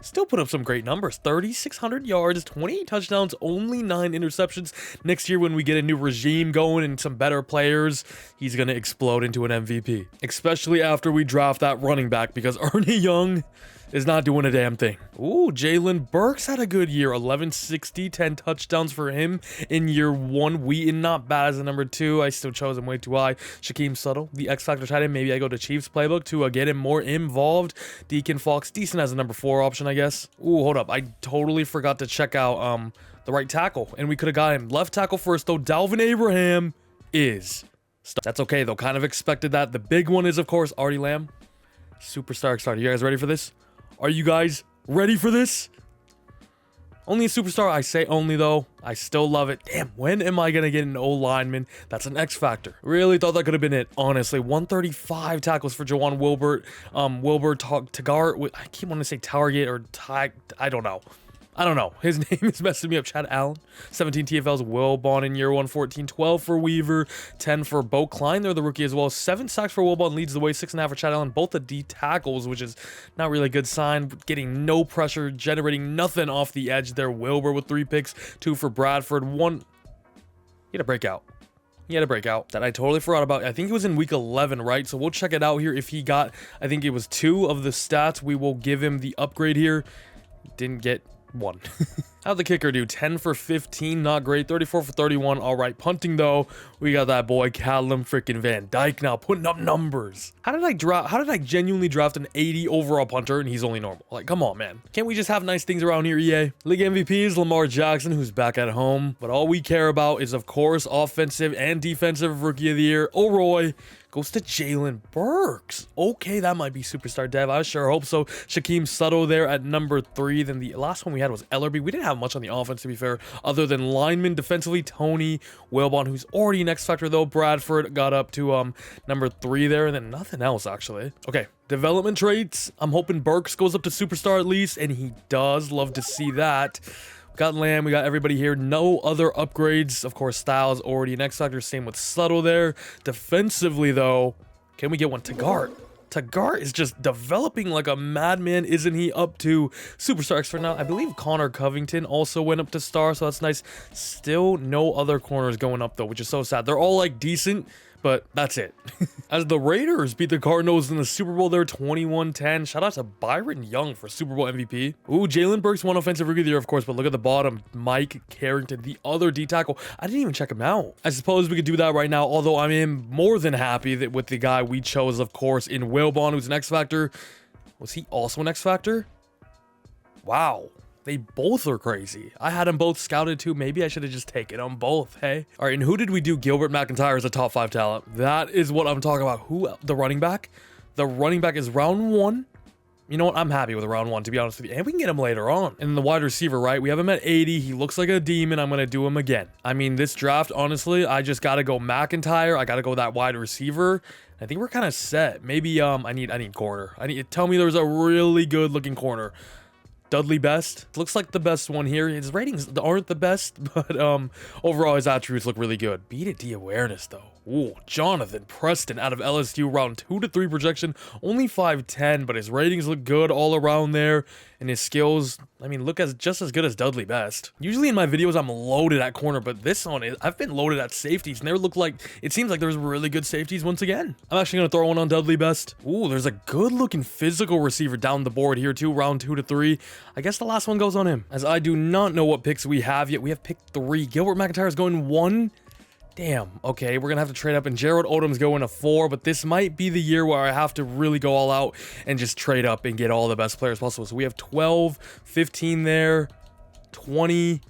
still put up some great numbers. 3,600 yards, 28 touchdowns, only 9 interceptions. Next year when we get a new regime going and some better players, he's going to explode into an MVP. Especially after we draft that running back because Ernie Young is not doing a damn thing. Ooh, Jalen Burks had a good year. 1160, 10 touchdowns for him in year 1. Wheaton, not bad as a number 2. I still chose him way too high. Shaquem Suttle, the X-Factor tight end. Maybe I go to Chiefs playbook to get him more involved. Deacon Fox, decent as a number 4 option, I guess. Ooh, hold up. I totally forgot to check out the right tackle, and we could have got him. Left tackle first, though. Dalvin Abraham is. That's okay, though. Kind of expected that. The big one is, of course, Artie Lamb. Superstar starter. You guys ready for this? Are you guys ready for this? Only a superstar. I say only, though. I still love it. Damn, when am I going to get an O-lineman? That's an X factor. Really thought that could have been it, honestly. 135 tackles for Jawan Wilbert. Wilbert, Tagar. I keep wanting to say Target or Tag. I don't know. I don't know. His name is messing me up. Chad Allen. 17 TFLs. Wilbon in year 1. 14. 12 for Weaver. 10 for Bo Klein. They're the rookie as well. 7 sacks for Wilbon. Leads the way. 6.5 for Chad Allen. Both the D tackles, which is not really a good sign. Getting no pressure. Generating nothing off the edge there. Wilbur with 3 picks. 2 for Bradford. 1. He had a breakout. He had a breakout that I totally forgot about. I think it was in week 11, right? So we'll check it out here. If he got, I think it was 2 of the stats, we will give him the upgrade here. Didn't get 1. How'd the kicker do? 10 for 15, not great. 34 for 31, all right. Punting though, we got that boy Callum freaking Van Dyke now putting up numbers. How did I genuinely draft an 80 overall punter and he's only normal? Like, come on, man. Can't we just have nice things around here, EA? League MVP is Lamar Jackson, who's back at home. But all we care about is, of course, offensive and defensive rookie of the year. O'Roy goes to Jalen Burks. Okay, that might be superstar dev. I sure hope so. Shaquem Sutto there at number 3. Then the last one we had was Ellerby. We didn't have much on the offense, to be fair, other than lineman. Defensively, Tony Wilbon, who's already an X Factor, though. Bradford got up to number 3 there, and then nothing else, actually. Okay, development traits. I'm hoping Burks goes up to superstar at least, and he does. Love to see that. Got Lamb, we got everybody here. No other upgrades. Of course, Styles already an X Factor. Same with Sutto there. Defensively, though, can we get one? Tagart. Tagart is just developing like a madman, isn't he? Up to superstar X for now. I believe Connor Covington also went up to star, so that's nice. Still no other corners going up, though, which is so sad. They're all like decent, but that's it. As the Raiders beat the Cardinals in the Super Bowl there, 21-10. Shout out to Byron Young for Super Bowl MVP. Ooh, Jalen Burks won offensive rookie of the year, of course, but look at the bottom. Mike Carrington, the other D tackle. I didn't even check him out. I suppose we could do that right now, although I am more than happy that with the guy we chose, of course, in Wilbon, who's an X Factor. Was he also an X Factor? Wow. They both are crazy. I had them both scouted too. Maybe I should have just taken them both, hey? All right, and who did we do? Gilbert McIntyre is a top 5 talent. That is what I'm talking about. Who? The running back? The running back is round 1. You know what? I'm happy with round 1, to be honest with you. And we can get him later on. And the wide receiver, right? We have him at 80. He looks like a demon. I'm going to do him again. I mean, this draft, honestly, I just got to go McIntyre. I got to go that wide receiver. I think we're kind of set. Maybe I need corner. Tell me there's a really good looking corner. Dudley Best looks like the best one here. His ratings aren't the best, but overall his attributes look really good. Beat it D awareness though. Ooh, Jonathan Preston out of LSU, round 2 to 3 projection, only 5'10", but his ratings look good all around there, and his skills, I mean, look just as good as Dudley Best. Usually in my videos I'm loaded at corner, but this one I've been loaded at safeties, and it seems like there's really good safeties once again. I'm actually gonna throw one on Dudley Best. Ooh, there's a good looking physical receiver down the board here too, round 2 to 3. I guess the last one goes on him, as I do not know what picks we have yet. We have pick 3. Gilbert McIntyre is going 1. Damn, okay, we're gonna have to trade up, and Gerald Odom's going to 4, but this might be the year where I have to really go all out and just trade up and get all the best players possible. So we have 12, 15 there, 20,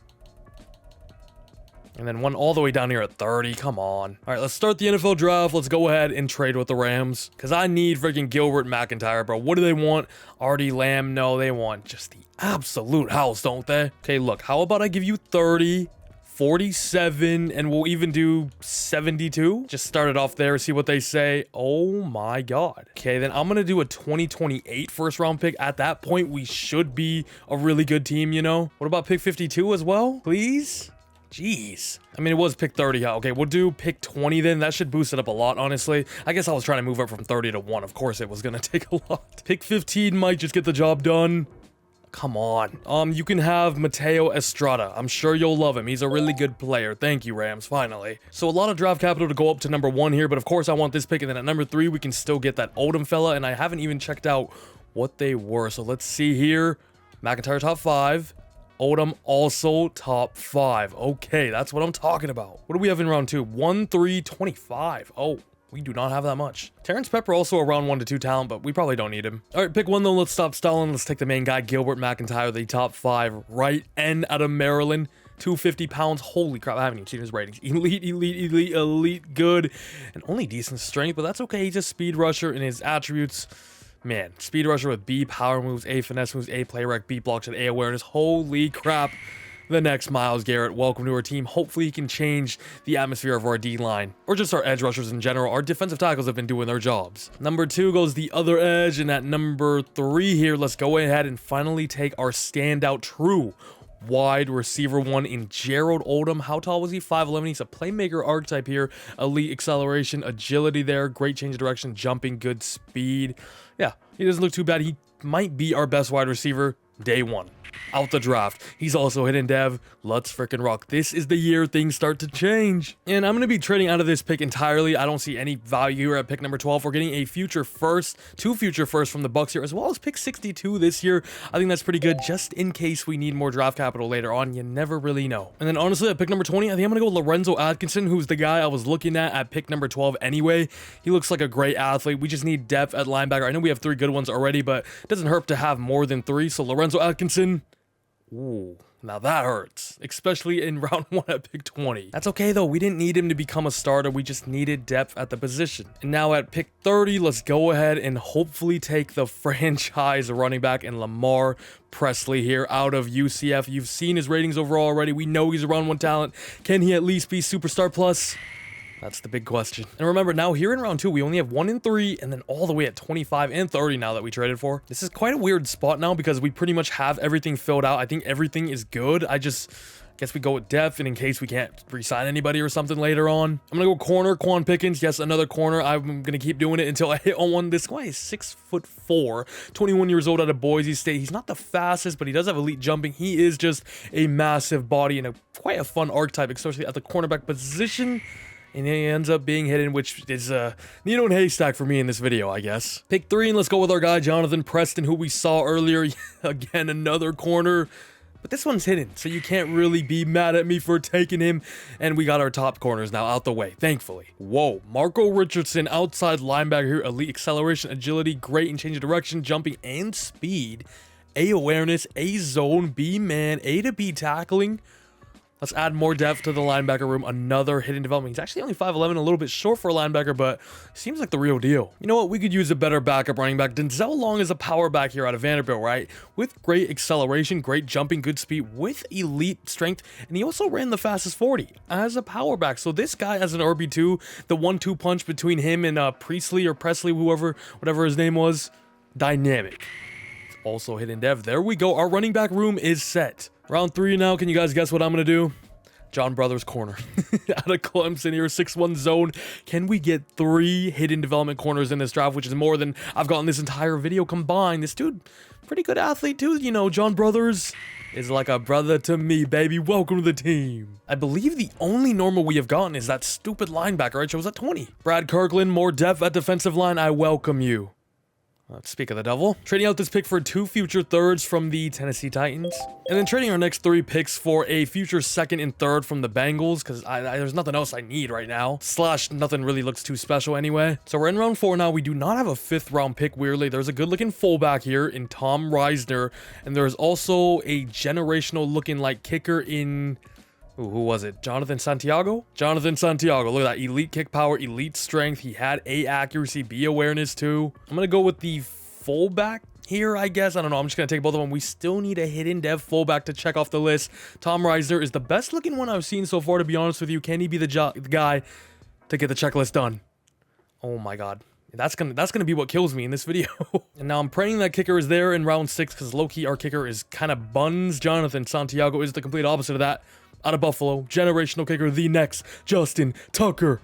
and then one all the way down here at 30. Come on. All right, let's start the NFL draft. Let's go ahead and trade with the Rams, because I need freaking Gilbert McIntyre, bro. What do they want? Artie Lamb? No, they want just the absolute house, don't they? Okay, look, how about I give you 30, 47, and we'll even do 72. Just start it off there, see what they say. Oh my god. Okay, then I'm gonna do a 2028 first round pick. At that point, we should be a really good team, you know? What about pick 52 as well, please? Jeez. I mean, it was pick 30. Okay, we'll do pick 20 then. That should boost it up a lot, honestly. I guess I was trying to move up from 30 to 1. Of course, it was gonna take a lot. Pick 15 might just get the job done. Come on. You can have Mateo Estrada. I'm sure you'll love him. He's a really good player. Thank you, Rams, finally. So a lot of draft capital to go up to number 1 here, but of course I want this pick, and then at number 3, we can still get that Odom fella, and I haven't even checked out what they were. So let's see here. McIntyre top 5. Odom also top 5. Okay, that's what I'm talking about. What do we have in round 2? 1, 3, 25. Oh. We do not have that much. Terrence Pepper also a round 1 to 2 talent, but we probably don't need him. All right, pick 1 though. Let's stop stalling. Let's take the main guy, Gilbert McIntyre, the top 5 right end out of Maryland. 250 pounds. Holy crap, I haven't even seen his ratings. Elite, good, and only decent strength, but that's okay. He's a speed rusher, and his attributes, man, speed rusher with B power moves, A finesse moves, A play rec, B blocks, and A awareness. Holy crap. The next Myles Garrett, welcome to our team. Hopefully he can change the atmosphere of our D-line, or just our edge rushers in general. Our defensive tackles have been doing their jobs. Number 2 goes the other edge, and at number 3 here, let's go ahead and finally take our standout true wide receiver one in Gerald Oldham. How tall was he? 5'11". He's a playmaker archetype here. Elite acceleration, agility there, great change of direction, jumping, good speed. Yeah, he doesn't look too bad. He might be our best wide receiver day one. Out the draft. He's also hidden dev. Let's freaking rock. This is the year things start to change. And I'm going to be trading out of this pick entirely. I don't see any value here at pick number 12. We're getting a future first, 2 future firsts from the Bucks here, as well as pick 62 this year. I think that's pretty good, just in case we need more draft capital later on. You never really know. And then honestly, at pick number 20, I think I'm going to go with Lorenzo Atkinson, who's the guy I was looking at pick number 12 anyway. He looks like a great athlete. We just need depth at linebacker. I know we have 3 good ones already, but it doesn't hurt to have more than 3. So Lorenzo Atkinson. Ooh, now that hurts, especially in round 1 at pick 20. That's okay though, we didn't need him to become a starter, we just needed depth at the position. And now at pick 30, let's go ahead and hopefully take the franchise running back in Lamar Presley here out of UCF. You've seen his ratings overall already, we know he's a round 1 talent. Can he at least be superstar plus? That's the big question. And remember, now here in round 2, we only have 1 and 3, and then all the way at 25 and 30 now that we traded for. This is quite a weird spot now because we pretty much have everything filled out. I think everything is good. I guess we go with depth, and in case we can't re-sign anybody or something later on. I'm gonna go corner, Quan Pickens. Yes, another corner. I'm gonna keep doing it until I hit on one. This guy is 6'4", 21 years old out of Boise State. He's not the fastest, but he does have elite jumping. He is just a massive body and quite a fun archetype, especially at the cornerback position. And he ends up being hidden, which is needle in a haystack for me in this video, I guess. Pick 3, and let's go with our guy, Jonathan Preston, who we saw earlier. Again, another corner. But this one's hidden, so you can't really be mad at me for taking him. And we got our top corners now out the way, thankfully. Whoa, Marco Richardson, outside linebacker here. Elite acceleration, agility, great in change of direction, jumping, and speed. A awareness, A zone, B man, A to B tackling. Let's add more depth to the linebacker room. Another hidden development. He's actually only 5'11", a little bit short for a linebacker, but seems like the real deal. You know what? We could use a better backup running back. Denzel Long is a power back here out of Vanderbilt, right? With great acceleration, great jumping, good speed, with elite strength, and he also ran the fastest 40 as a power back. So this guy as an RB2, the 1-2 punch between him and Priestley or Presley, whatever his name was, dynamic. Also hidden dev. There we go. Our running back room is set. Round 3 now. Can you guys guess what I'm going to do? John Brothers corner. Out of Clemson here, 6'1" zone. Can we get 3 hidden development corners in this draft, which is more than I've gotten this entire video combined. This dude, pretty good athlete too. You know, John Brothers is like a brother to me, baby. Welcome to the team. I believe the only normal we have gotten is that stupid linebacker I chose at 20. Brad Kirkland, more depth at defensive line. I welcome you. Let's speak of the devil. Trading out this pick for 2 future thirds from the Tennessee Titans. And then trading our next 3 picks for a future 2nd and 3rd from the Bengals, because there's nothing else I need right now. / nothing really looks too special anyway. So we're in round 4 now. We do not have a 5th round pick, weirdly. There's a good looking fullback here in Tom Reisner. And there's also a generational looking like kicker in... Ooh, who was it? Jonathan Santiago? Jonathan Santiago. Look at that. Elite kick power, elite strength. He had A accuracy, B awareness too. I'm going to go with the fullback here, I guess. I don't know. I'm just going to take both of them. We still need a hidden dev fullback to check off the list. Tom Reisner is the best looking one I've seen so far, to be honest with you. Can he be the guy to get the checklist done? Oh my God. That's gonna be what kills me in this video. And now I'm praying that kicker is there in round 6, because low-key our kicker is kind of buns. Jonathan Santiago is the complete opposite of that. Out of Buffalo, generational kicker, the next Justin Tucker.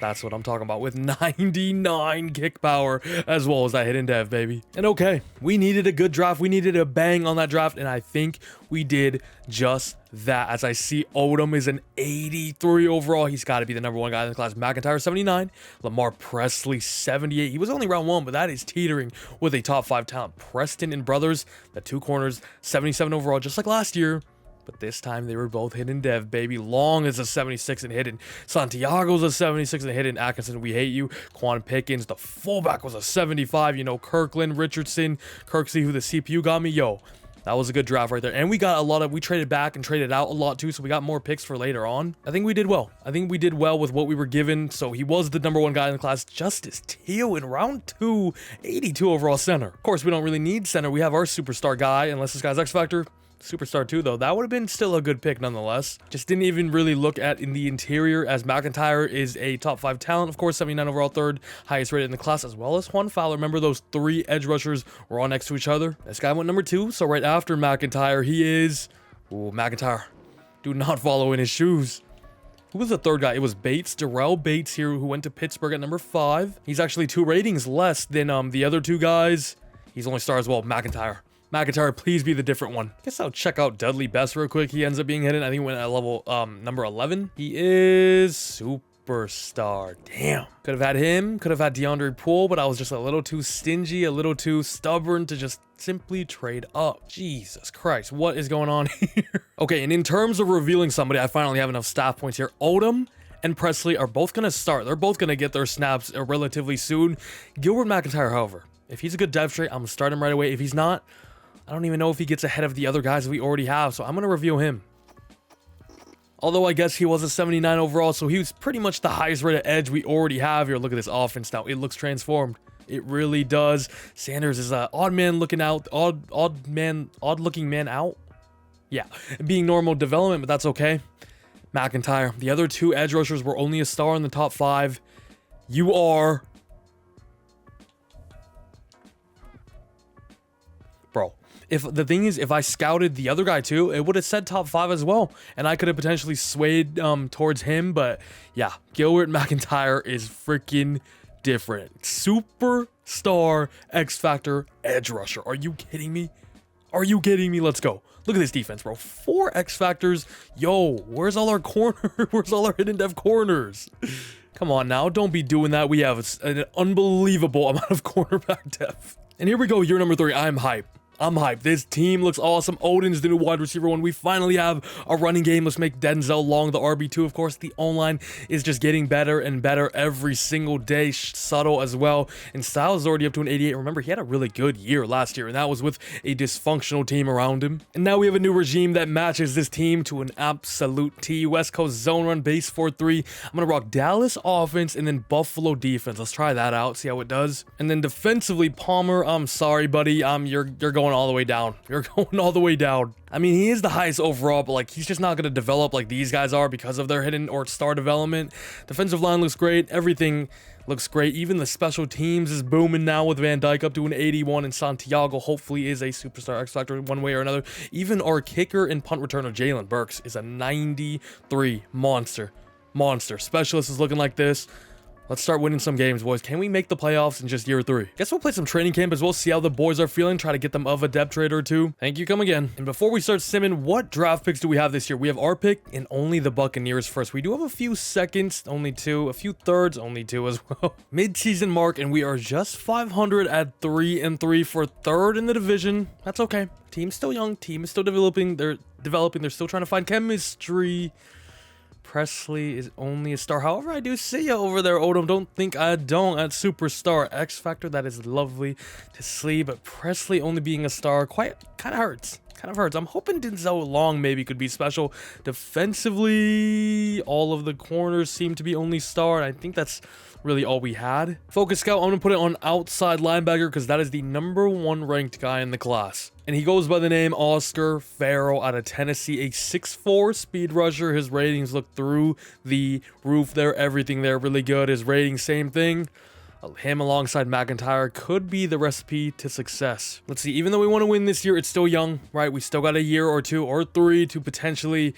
That's what I'm talking about, with 99 kick power, as well as that hidden dev, baby. And okay, we needed a good draft. We needed a bang on that draft, and I think we did just that. As I see, Odom is an 83 overall. He's got to be the #1 guy in the class. McIntyre, 79. Lamar Presley, 78. He was only round 1, but that is teetering with a top 5 talent. Preston and Brothers, the 2 corners, 77 overall, just like last year. But this time they were both hidden dev, baby. Long is a 76 and hidden. Santiago's a 76 and hidden. Atkinson, we hate you. Quan Pickens, the fullback, was a 75. You know, Kirkland, Richardson, Kirksey, who the CPU got me. Yo, that was a good draft right there. And we got a lot of, we traded back and traded out a lot too, so we got more picks for later on. I think we did well. I think we did well with what we were given. So he was the #1 guy in the class. Justice Teal in round 2, 82 overall center. Of course, we don't really need center. We have our superstar guy, unless this guy's X Factor. Superstar 2 though, that would have been still a good pick nonetheless. Just didn't even really look at in the interior, as McIntyre is a top 5 talent, of course, 79 overall, 3rd highest rated in the class, as well as Juan Fowler. Remember, those 3 edge rushers were all next to each other. This guy went #2, so right after McIntyre, he is Ooh, McIntyre. Do not follow in his shoes. Who was the third guy? It was Bates, Darrell Bates here, who went to Pittsburgh at number 5. He's actually 2 ratings less than the other 2 guys. He's only star as well. McIntyre. McIntyre, please be the different one. Guess I'll check out Dudley Best real quick. He ends up being hidden. I think he went at level number 11. He is superstar. Damn. Could have had him. Could have had DeAndre Poole, but I was just a little too stingy, a little too stubborn to just simply trade up. Jesus Christ, what is going on here? Okay, and in terms of revealing somebody, I finally have enough staff points here. Odom and Presley are both going to start. They're both going to get their snaps relatively soon. Gilbert McIntyre, however, if he's a good dev trait, I'm going to start him right away. If he's not, I don't even know if he gets ahead of the other guys we already have, so I'm going to reveal him. Although I guess he was a 79 overall, so he was pretty much the highest rated edge we already have here. Look at this offense now. It looks transformed. It really does. Sanders is an odd looking man out. Yeah, being normal development, but that's okay. McIntyre. The other 2 edge rushers were only a star in the top 5. You are... Bro. If the thing is, if I scouted the other guy too, it would have said top 5 as well, and I could have potentially swayed towards him. But yeah, Gilbert McIntyre is freaking different. Superstar X Factor edge rusher. Are you kidding me? Are you kidding me? Let's go. Look at this defense, bro. 4 X Factors. Yo, where's all our corner? Where's all our hidden dev corners? Come on now, don't be doing that. We have an unbelievable amount of cornerback depth. And here we go, year number 3. I'm hyped. I'm hyped. This team looks awesome. Odin's the new wide receiver 1. We finally have a running game. Let's make Denzel Long the RB2. Of course, the O-line is just getting better and better every single day. Subtle as well. And Styles is already up to an 88. Remember, he had a really good year last year, and that was with a dysfunctional team around him. And now we have a new regime that matches this team to an absolute T. West Coast zone run, base 4-3. I'm going to rock Dallas offense and then Buffalo defense. Let's try that out, see how it does. And then defensively, Palmer, I'm sorry, buddy. You're going all the way down. You're going all the way down. I mean, he is the highest overall, but like he's just not going to develop like these guys are because of their hidden or star development. Defensive line looks great. Everything looks great. Even the special teams is booming now with Van Dyke up to an 81, and Santiago hopefully is a superstar X Factor one way or another. Even our kicker and punt returner Jalen Burks is a 93 monster. Specialist is looking like this. Let's start winning some games, boys. Can we make the playoffs in just year 3? Guess we'll play some training camp as well, see how the boys are feeling, try to get them of a depth trade or 2. Thank you, come again. And before we start simming, what draft picks do we have this year? We have our pick and only the Buccaneers first. We do have a few seconds, only 2. A few thirds, only 2 as well. Mid-season mark, and we are just 500 at 3-3 for 3rd in the division. That's okay. Team's still young. Team is still developing. They're still trying to find chemistry. Presley is only a star. However, I do see you over there, Odom. Don't think I don't at Superstar X Factor. That is lovely to see, but Presley only being a star kind of hurts. I'm hoping Denzel Long maybe could be special. Defensively, all of the corners seem to be only star, and I think that's really all we had. Focus Scout, I'm going to put it on outside linebacker because that is the #1 ranked guy in the class. And he goes by the name Oscar Farrell out of Tennessee, a 6'4" speed rusher. His ratings look through the roof there. Everything there really good. His rating, same thing. Him alongside McIntyre could be the recipe to success. Let's see, even though we want to win this year, it's still young, right? We still got a year or 2 or 3 to potentially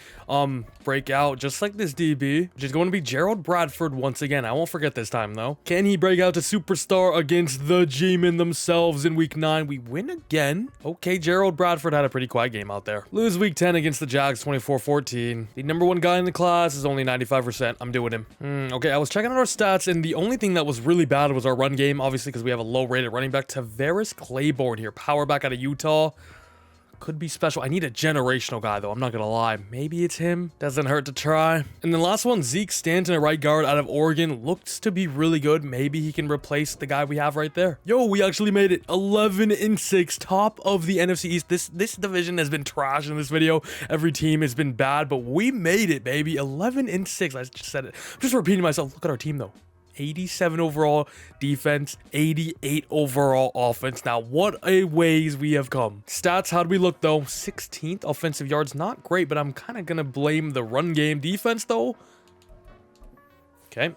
break out, just like this DB, which is going to be Gerald Bradford once again. I won't forget this time, though. Can he break out to superstar against the G-Men themselves in week 9? We win again. Okay, Gerald Bradford had a pretty quiet game out there. Lose week 10 against the Jags, 24-14. The #1 guy in the class is only 95%. I'm doing him. Okay, I was checking out our stats, and the only thing that was really bad was our run game, obviously, because we have a low-rated running back. Tavares Claiborne here, power back out of Utah. Could be special. I need a generational guy, though. I'm not going to lie. Maybe it's him. Doesn't hurt to try. And the last one, Zeke Stanton, a right guard out of Oregon. Looks to be really good. Maybe he can replace the guy we have right there. Yo, we actually made it. 11-6, top of the NFC East. This division has been trash in this video. Every team has been bad, but we made it, baby. 11-6. I just said it. I'm just repeating myself. Look at our team, though. 87 overall defense, 88 overall offense. Now, what a ways we have come. Stats, how'd we look, though? 16th offensive yards, not great, but I'm kind of going to blame the run game. Defense, though, okay.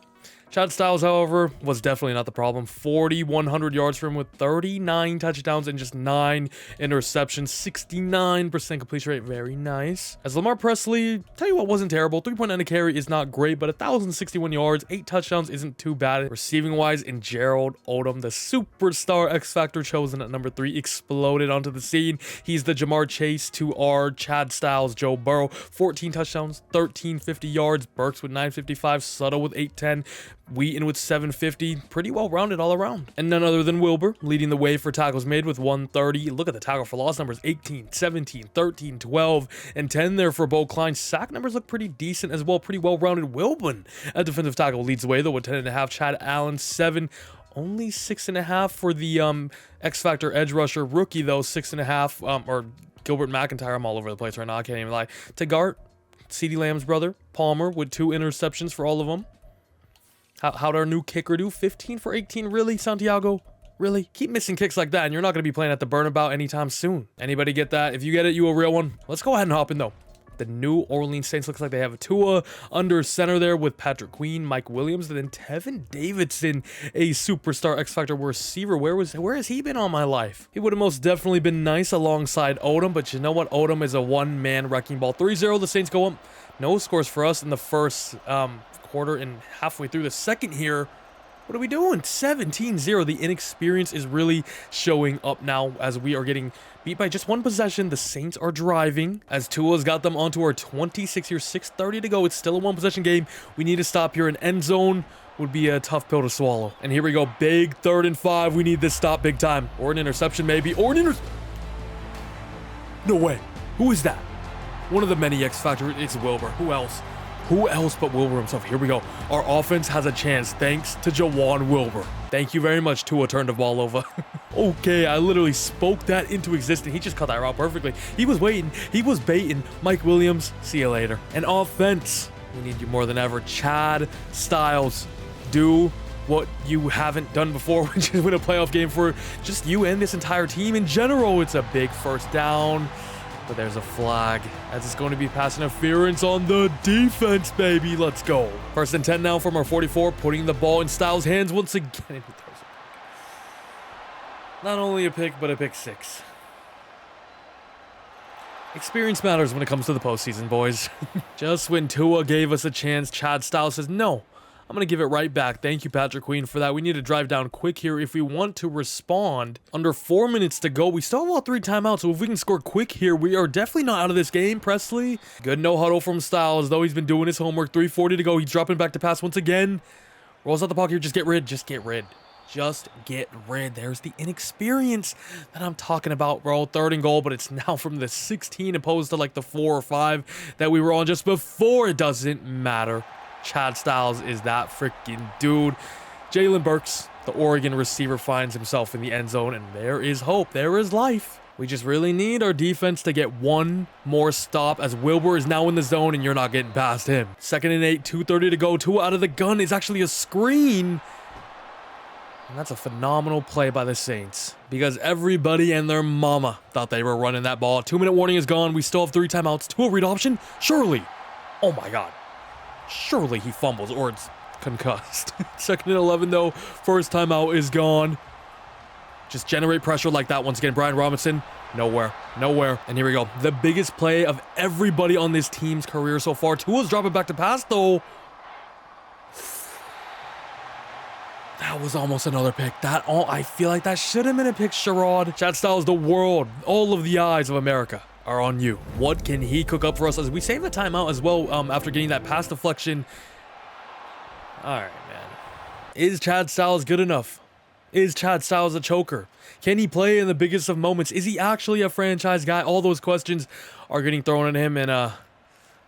Chad Styles, however, was definitely not the problem. 4,100 yards for him with 39 touchdowns and just 9 interceptions. 69% completion rate. Very nice. As Lamar Presley, tell you what wasn't terrible. 3.9 a carry is not great, but 1,061 yards, 8 touchdowns isn't too bad. Receiving-wise, in Gerald Odom, the superstar X-Factor chosen at number 3, exploded onto the scene. He's the Jamar Chase to our Chad Styles, Joe Burrow. 14 touchdowns, 1,350 yards. Burks with 955, Suttle with 810, Wheaton with 750. Pretty well-rounded all around. And none other than Wilbur, leading the way for tackles made with 130. Look at the tackle for loss numbers, 18, 17, 13, 12, and 10 there for Bo Klein. Sack numbers look pretty decent as well. Pretty well-rounded. Wilburn at defensive tackle leads the way, though, with 10.5. Chad Allen, 7. Only 6.5 for the X-Factor edge rusher rookie, though. 6.5, or Gilbert McIntyre. I'm all over the place right now. I can't even lie. Tagart, CeeDee Lamb's brother, Palmer, with 2 interceptions for all of them. How'd our new kicker do? 15 for 18? Really, Santiago? Really? Keep missing kicks like that, and you're not going to be playing at the Burnabout anytime soon. Anybody get that? If you get it, you a real one. Let's go ahead and hop in, though. The New Orleans Saints looks like they have Tua under center there with Patrick Queen, Mike Williams, and then Tevin Davidson, a superstar X-Factor receiver. Where has he been all my life? He would have most definitely been nice alongside Odom, but you know what? Odom is a one-man wrecking ball. 3-0, the Saints go up. No scores for us in the first quarter, and halfway through the second here. What are we doing? 17-0. The inexperience is really showing up now as we are getting beat by just one possession. The Saints are driving as Tua's got them onto our 26 here. 6:30 to go. It's still a one-possession game. We need to stop here. An end zone would be a tough pill to swallow. And here we go. Big 3rd and 5. We need this stop big time. Or an interception maybe. Or an No way. Who is that? One of the many X-Factor. It's Wilbur. Who else? Who else but Wilbur himself? Here we go. Our offense has a chance thanks to Jawan Wilbur. Thank you very much. Tua turned the ball over. Okay, I literally spoke that into existence. He just cut that route perfectly. He was waiting. He was baiting. Mike Williams, see you later. And offense, we need you more than ever. Chad Styles, do what you haven't done before, which is win a playoff game for just you and this entire team in general. It's a big first down. But there's a flag, as it's going to be pass interference on the defense, baby. Let's go. 1st and 10 now from our 44, putting the ball in Styles' hands once again. And he throws it. Not only a pick, but a pick 6. Experience matters when it comes to the postseason, boys. Just when Tua gave us a chance, Chad Styles says, no, I'm going to give it right back. Thank you, Patrick Queen, for that. We need to drive down quick here if we want to respond. Under 4 minutes to go. We still have all 3 timeouts, so if we can score quick here, we are definitely not out of this game. Presley, good no huddle from Styles, though he's been doing his homework. 3:40 to go. He's dropping back to pass once again. Rolls out the pocket here. Just get rid. Just get rid. Just get rid. There's the inexperience that I'm talking about, bro. 3rd and goal, but it's now from the 16 opposed to like the 4 or 5 that we were on just before. It doesn't matter. Chad Styles is that freaking dude. Jalen Burks, the Oregon receiver, finds himself in the end zone, and there is hope. There is life. We just really need our defense to get one more stop as Wilbur is now in the zone, and you're not getting past him. 2nd and 8, 2:30 to go. Tua out of the gun is actually a screen. And that's a phenomenal play by the Saints because everybody and their mama thought they were running that ball. 2-minute warning is gone. We still have 3 timeouts. Tua read option? Surely. Oh my God. Surely he fumbles or it's concussed. 2nd and 11 though. 1st timeout is gone. Just generate pressure like that once again. Brian Robinson, nowhere. And here we go. The biggest play of everybody on this team's career so far. Tua's dropping back to pass though. That was almost another pick. I feel like that should have been a pick, Sherrod. Chad Styles, the world, all of the eyes of America are on you. What can he cook up for us as we save a timeout as well after getting that pass deflection? All right, man. Is Chad Styles good enough? Is Chad Styles a choker? Can he play in the biggest of moments? Is he actually a franchise guy? All those questions are getting thrown at him, and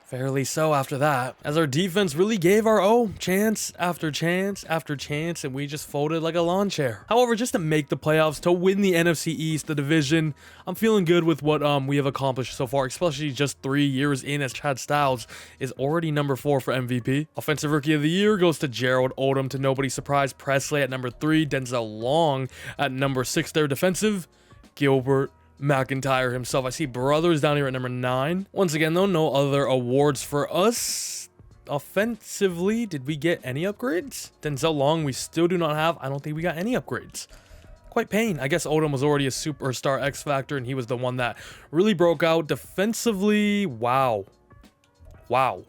fairly so after that, as our defense really gave our chance after chance after chance, and we just folded like a lawn chair. However, just to make the playoffs, to win the NFC East, the division, I'm feeling good with what we have accomplished so far, especially just 3 years in as Chad Styles is already number 4 for MVP. Offensive Rookie of the Year goes to Gerald Odom, to nobody's surprise. Presley at number 3, Denzel Long at number 6 there. Defensive, Gilbert McIntyre himself. I see Brothers down here at number 9. Once again, though, no other awards for us. offensively, did we get any upgrades? Denzel Long, we still do not have. I don't think we got any upgrades. Quite pain. I guess Odom was already a superstar X Factor, and he was the one that really broke out. Defensively, wow. Wow.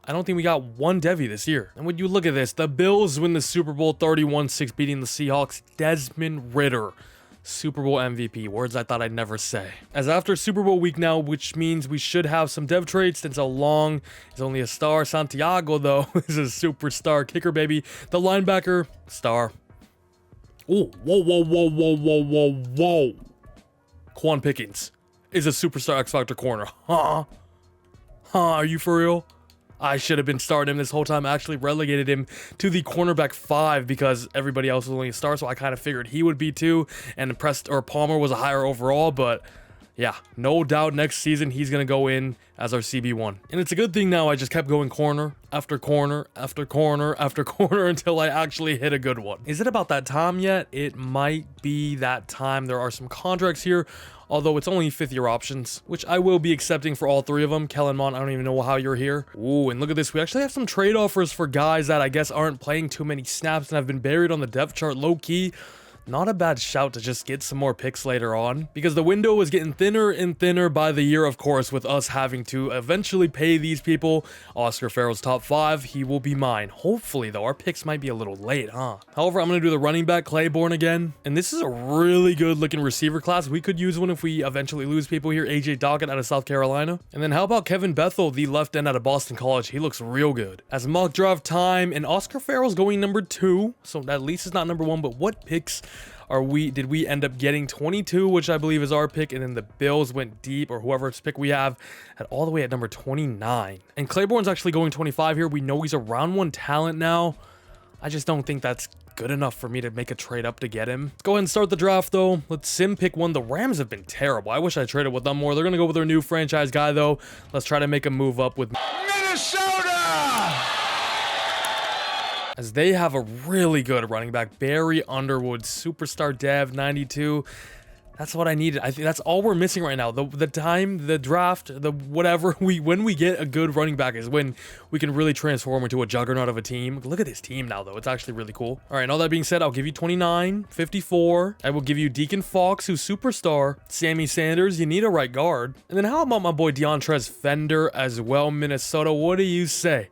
I don't think we got one Devi this year. And when you look at this, the Bills win the Super Bowl 31-6, beating the Seahawks. Desmond Ridder, Super Bowl MVP. Words I thought I'd never say. As after Super Bowl week now, which means we should have some dev trades. Denzel Long is only a star. Santiago, though, is a superstar. Kicker, baby. The linebacker, star. Oh, whoa, whoa, whoa, whoa, whoa, whoa, whoa. Quan Pickens is a superstar X Factor corner. Huh? Are you for real? I should have been starting him this whole time. I actually relegated him to the cornerback 5 because everybody else was only a star, so I kind of figured he would be too. And Palmer was a higher overall, but yeah, no doubt next season he's going to go in as our CB1. And it's a good thing now I just kept going corner after corner after corner after corner until I actually hit a good one. Is it about that time yet? It might be that time. There are some contracts here, although it's only 5th-year options, which I will be accepting for all 3 of them. Kellen Mond, I don't even know how you're here. Ooh, and look at this. We actually have some trade offers for guys that I guess aren't playing too many snaps and have been buried on the depth chart low-key. Not a bad shout to just get some more picks later on, because the window is getting thinner and thinner by the year, of course, with us having to eventually pay these people. Oscar Farrell's top 5, he will be mine. Hopefully, though, our picks might be a little late, huh? However, I'm going to do the running back Claiborne again, and this is a really good looking receiver class. We could use one if we eventually lose people here. AJ Dockett out of South Carolina. And then how about Kevin Bethel, the left end out of Boston College? He looks real good. As mock draft time, and Oscar Farrell's going number 2, so at least it's not number 1, but what picks did we end up getting? 22, which I believe is our pick, and then the Bills went deep, or whoever's pick we have, at all the way at number 29. And Claiborne's actually going 25 here. We know he's a round 1 talent now. I just don't think that's good enough for me to make a trade up to get him. Let's go ahead and start the draft, though. Let's sim pick 1. The Rams have been terrible. I wish I traded with them more. They're going to go with their new franchise guy, though. Let's try to make a move up with Minnesota! as they have a really good running back. Barry Underwood, superstar dev, 92. That's what I needed. I think that's all we're missing right now. The time, the draft, the whatever, when we get a good running back is when we can really transform into a juggernaut of a team. Look at this team now, though. It's actually really cool. All right, and all that being said, I'll give you 29, 54. I will give you Deacon Fox, who's superstar. Sammy Sanders, you need a right guard. And then how about my boy DeAndre Fender as well, Minnesota? What do you say?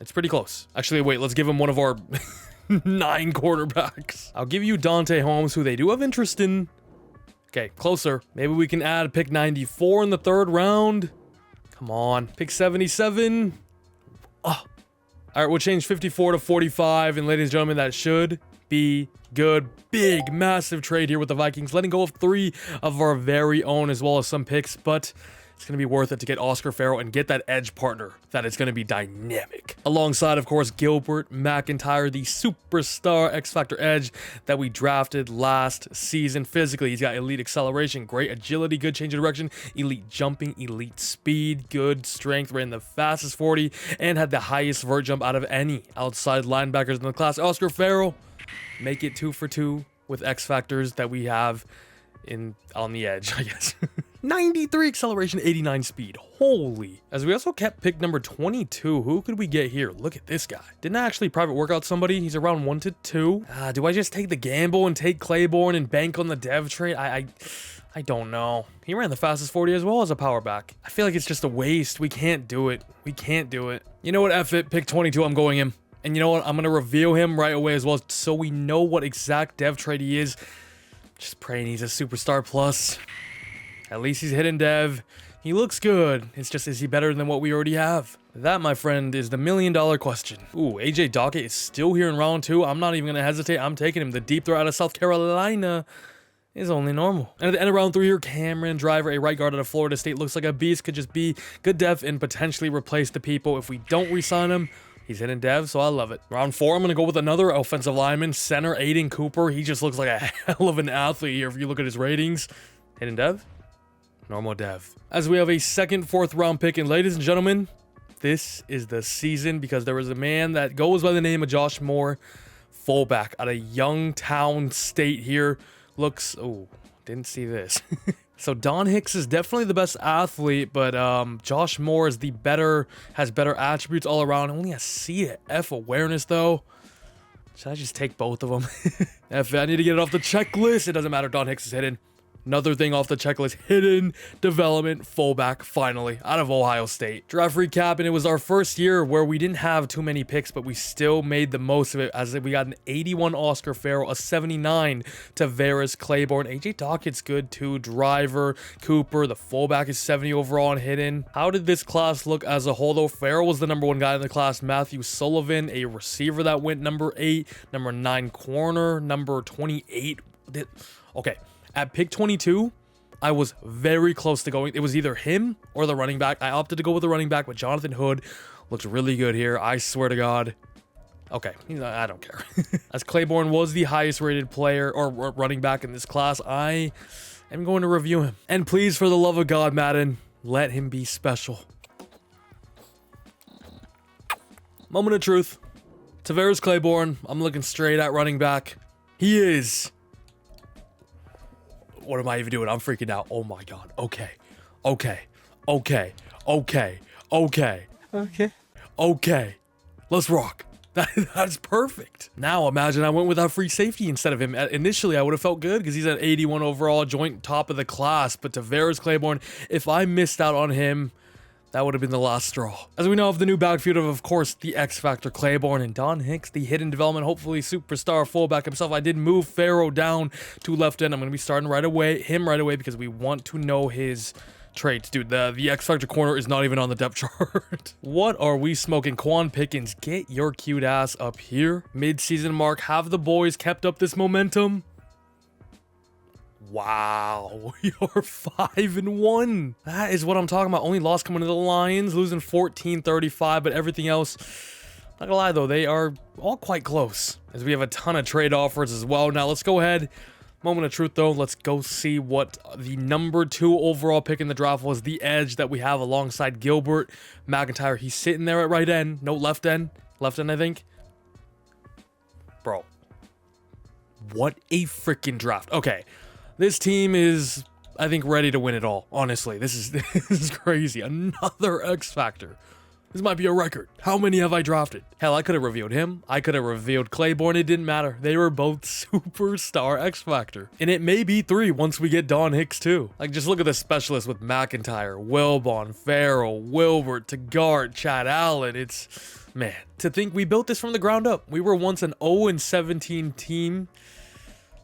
It's pretty close. Actually, wait, let's give him one of our 9 quarterbacks. I'll give you Dante Holmes, who they do have interest in. Okay, closer. Maybe we can add pick 94 in the 3rd round. Come on. Pick 77. Oh. All right, we'll change 54 to 45. And ladies and gentlemen, that should be good. Big, massive trade here with the Vikings. Letting go of 3 of our very own, as well as some picks. But it's going to be worth it to get Oscar Farrell and get that edge partner that is going to be dynamic. Alongside, of course, Gilbert McIntyre, the superstar X-Factor edge that we drafted last season. Physically, he's got elite acceleration, great agility, good change of direction, elite jumping, elite speed, good strength, ran the fastest 40, and had the highest vert jump out of any outside linebackers in the class. Oscar Farrell, make it 2 for 2 with X-Factors that we have on the edge, I guess. 93 acceleration, 89 speed. Holy. As we also kept pick number 22. Who could we get here? Look at this guy. Didn't I actually private workout somebody? He's around 1 to 2. Do I just take the gamble and take Claiborne and bank on the dev trade? I don't know. He ran the fastest 40 as well as a power back. I feel like it's just a waste. We can't do it. We can't do it. You know what? F it. Pick 22. I'm going him. And you know what? I'm going to reveal him right away as well, so we know what exact dev trade he is. Just praying he's a superstar plus. At least he's hidden dev. He looks good. It's just, is he better than what we already have? That, my friend, is the $1 million question. Ooh, AJ Dockett is still here in round 2. I'm not even going to hesitate. I'm taking him. The deep throw out of South Carolina is only normal. And at the end of round 3 here, Cameron Driver, a right guard out of Florida State, looks like a beast. Could just be good dev and potentially replace the people. If we don't re-sign him, he's hidden dev, so I love it. Round 4, I'm going to go with another offensive lineman, center Aiden Cooper. He just looks like a hell of an athlete here if you look at his ratings. Hidden dev, normal dev. As we have a 2nd, 4th round pick, and ladies and gentlemen, this is the season because there is a man that goes by the name of Josh Moore, fullback out of Youngstown State here. Looks, oh, didn't see this. So Don Hicks is definitely the best athlete, but Josh Moore is has better attributes all around. Only a C to F awareness though. Should I just take both of them? F, I need to get it off the checklist. It doesn't matter. Don Hicks is hidden. Another thing off the checklist, hidden development fullback, finally, out of Ohio State. Draft recap, and it was our first year where we didn't have too many picks, but we still made the most of it, as we got an 81 Oscar Farrell, a 79 Tavares Claiborne, AJ Dockett's good too, Driver, Cooper, the fullback is 70 overall and hidden. How did this class look as a whole though? Farrell was the #1 guy in the class, Matthew Sullivan, a receiver that went number 8, number 9 corner, number 28. Okay. At pick 22, I was very close to going. It was either him or the running back. I opted to go with the running back, but Jonathan Hood looks really good here. I swear to God. Okay, I don't care. As Claiborne was the highest rated player or running back in this class, I am going to review him. And please, for the love of God, Madden, let him be special. Moment of truth. Tavares Claiborne, I'm looking straight at running back. He is... What am I even doing? I'm freaking out. Oh my God. Okay. Let's rock. That's perfect. Now imagine I went with a free safety instead of him. Initially, I would have felt good because he's at 81 overall, joint top of the class. But Tavares Claiborne, if I missed out on him, that would have been the last straw. As we know of the new backfield of course, the X Factor Claiborne and Don Hicks, the hidden development, hopefully superstar fullback himself. I did move Farrell down to left end. I'm going to be starting right away, because we want to know his traits. Dude, the X Factor corner is not even on the depth chart. What are we smoking? Quan Pickens, get your cute ass up here. Mid-season mark, have the boys kept up this momentum? Wow, we are 5-1. That is what I'm talking about. Only loss coming to the Lions, losing 14-35, but everything else, not gonna lie though, they are all quite close, as we have a ton of trade offers as well. Now let's go ahead. Moment of truth though, let's go see what the #2 overall pick in the draft was, the edge that we have alongside Gilbert McIntyre. He's sitting there at right end, no left end, I think. Bro, what a freaking draft. Okay. This team is, I think, ready to win it all. Honestly, this is crazy. Another X Factor. This might be a record. How many have I drafted? Hell, I could have revealed him. I could have revealed Claiborne. It didn't matter. They were both superstar X Factor. And it may be 3 once we get Don Hicks too. Like, just look at the specialists with McIntyre, Wilbon, Farrell, Wilbert, Tagart, Chad Allen. It's, man, to think we built this from the ground up. We were once an 0-17 team.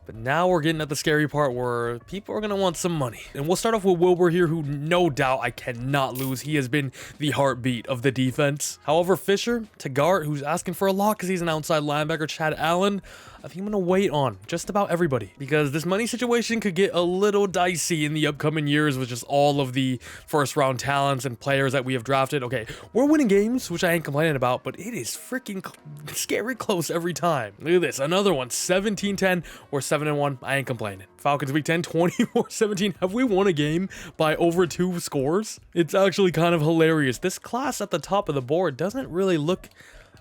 But now we're getting at the scary part where people are going to want some money. And we'll start off with Wilbur here, who no doubt I cannot lose. He has been the heartbeat of the defense. However, Fisher, Tagart, who's asking for a lot because he's an outside linebacker, Chad Allen, I think I'm going to wait on just about everybody, because this money situation could get a little dicey in the upcoming years with just all of the first round talents and players that we have drafted. Okay, we're winning games, which I ain't complaining about, but it is freaking scary close every time. Look at this, another one, 17-10 or 7-1. I ain't complaining. Falcons week 10, 24-17. Have we won a game by over 2 scores? It's actually kind of hilarious. This class at the top of the board doesn't really look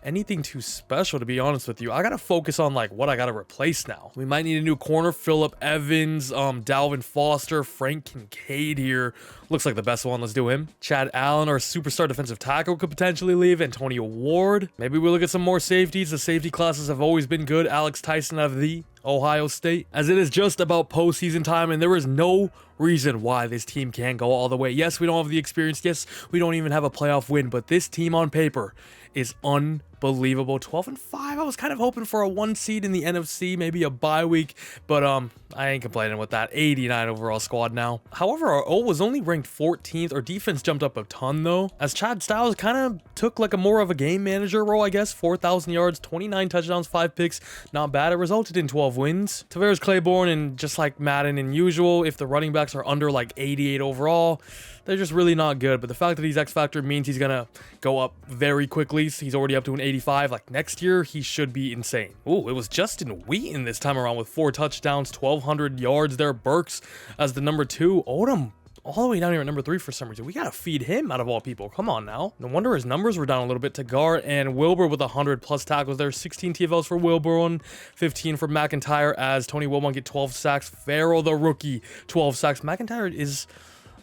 anything too special, to be honest with you. I gotta focus on like what I gotta replace now. We might need a new corner. Phillip Evans, Dalvin Foster, Frank Kincaid here looks like the best one. Let's do him. Chad Allen, our superstar defensive tackle, could potentially leave. Antonio Ward. Maybe we look at some more safeties. The safety classes have always been good. Alex Tyson out of the Ohio State, as it is just about postseason time, and there is no reason why this team can't go all the way. Yes, we don't have the experience. Yes, we don't even have a playoff win, but this team on paper is unbelievable. 12-5. I was kind of hoping for a 1 seed in the NFC, maybe a bye week, but I ain't complaining with that. 89 overall squad now. However, our O was only ranked 14th. Our defense jumped up a ton though, as Chad Styles kind of took like a more of a game manager role, I guess. 4,000 yards, 29 touchdowns, 5 picks. Not bad. It resulted in 12 wins. Tavares Claiborne, and just like Madden and usual, if the running backs are under like 88 overall, they're just really not good. But the fact that he's X Factor means he's gonna go up very quickly. So he's already up to an 85. Like next year, he should be insane. Ooh, it was Justin Wheaton this time around with 4 touchdowns, 1,200 yards there. Burks as the #2. Odom all the way down here at number 3 for some reason. We gotta feed him out of all people. Come on now. No wonder his numbers were down a little bit. Taggart and Wilbur with 100+ tackles there. 16 TFLs for Wilbur, 15 for McIntyre, as Tony Wilbon get 12 sacks. Farrell, the rookie, 12 sacks. McIntyre is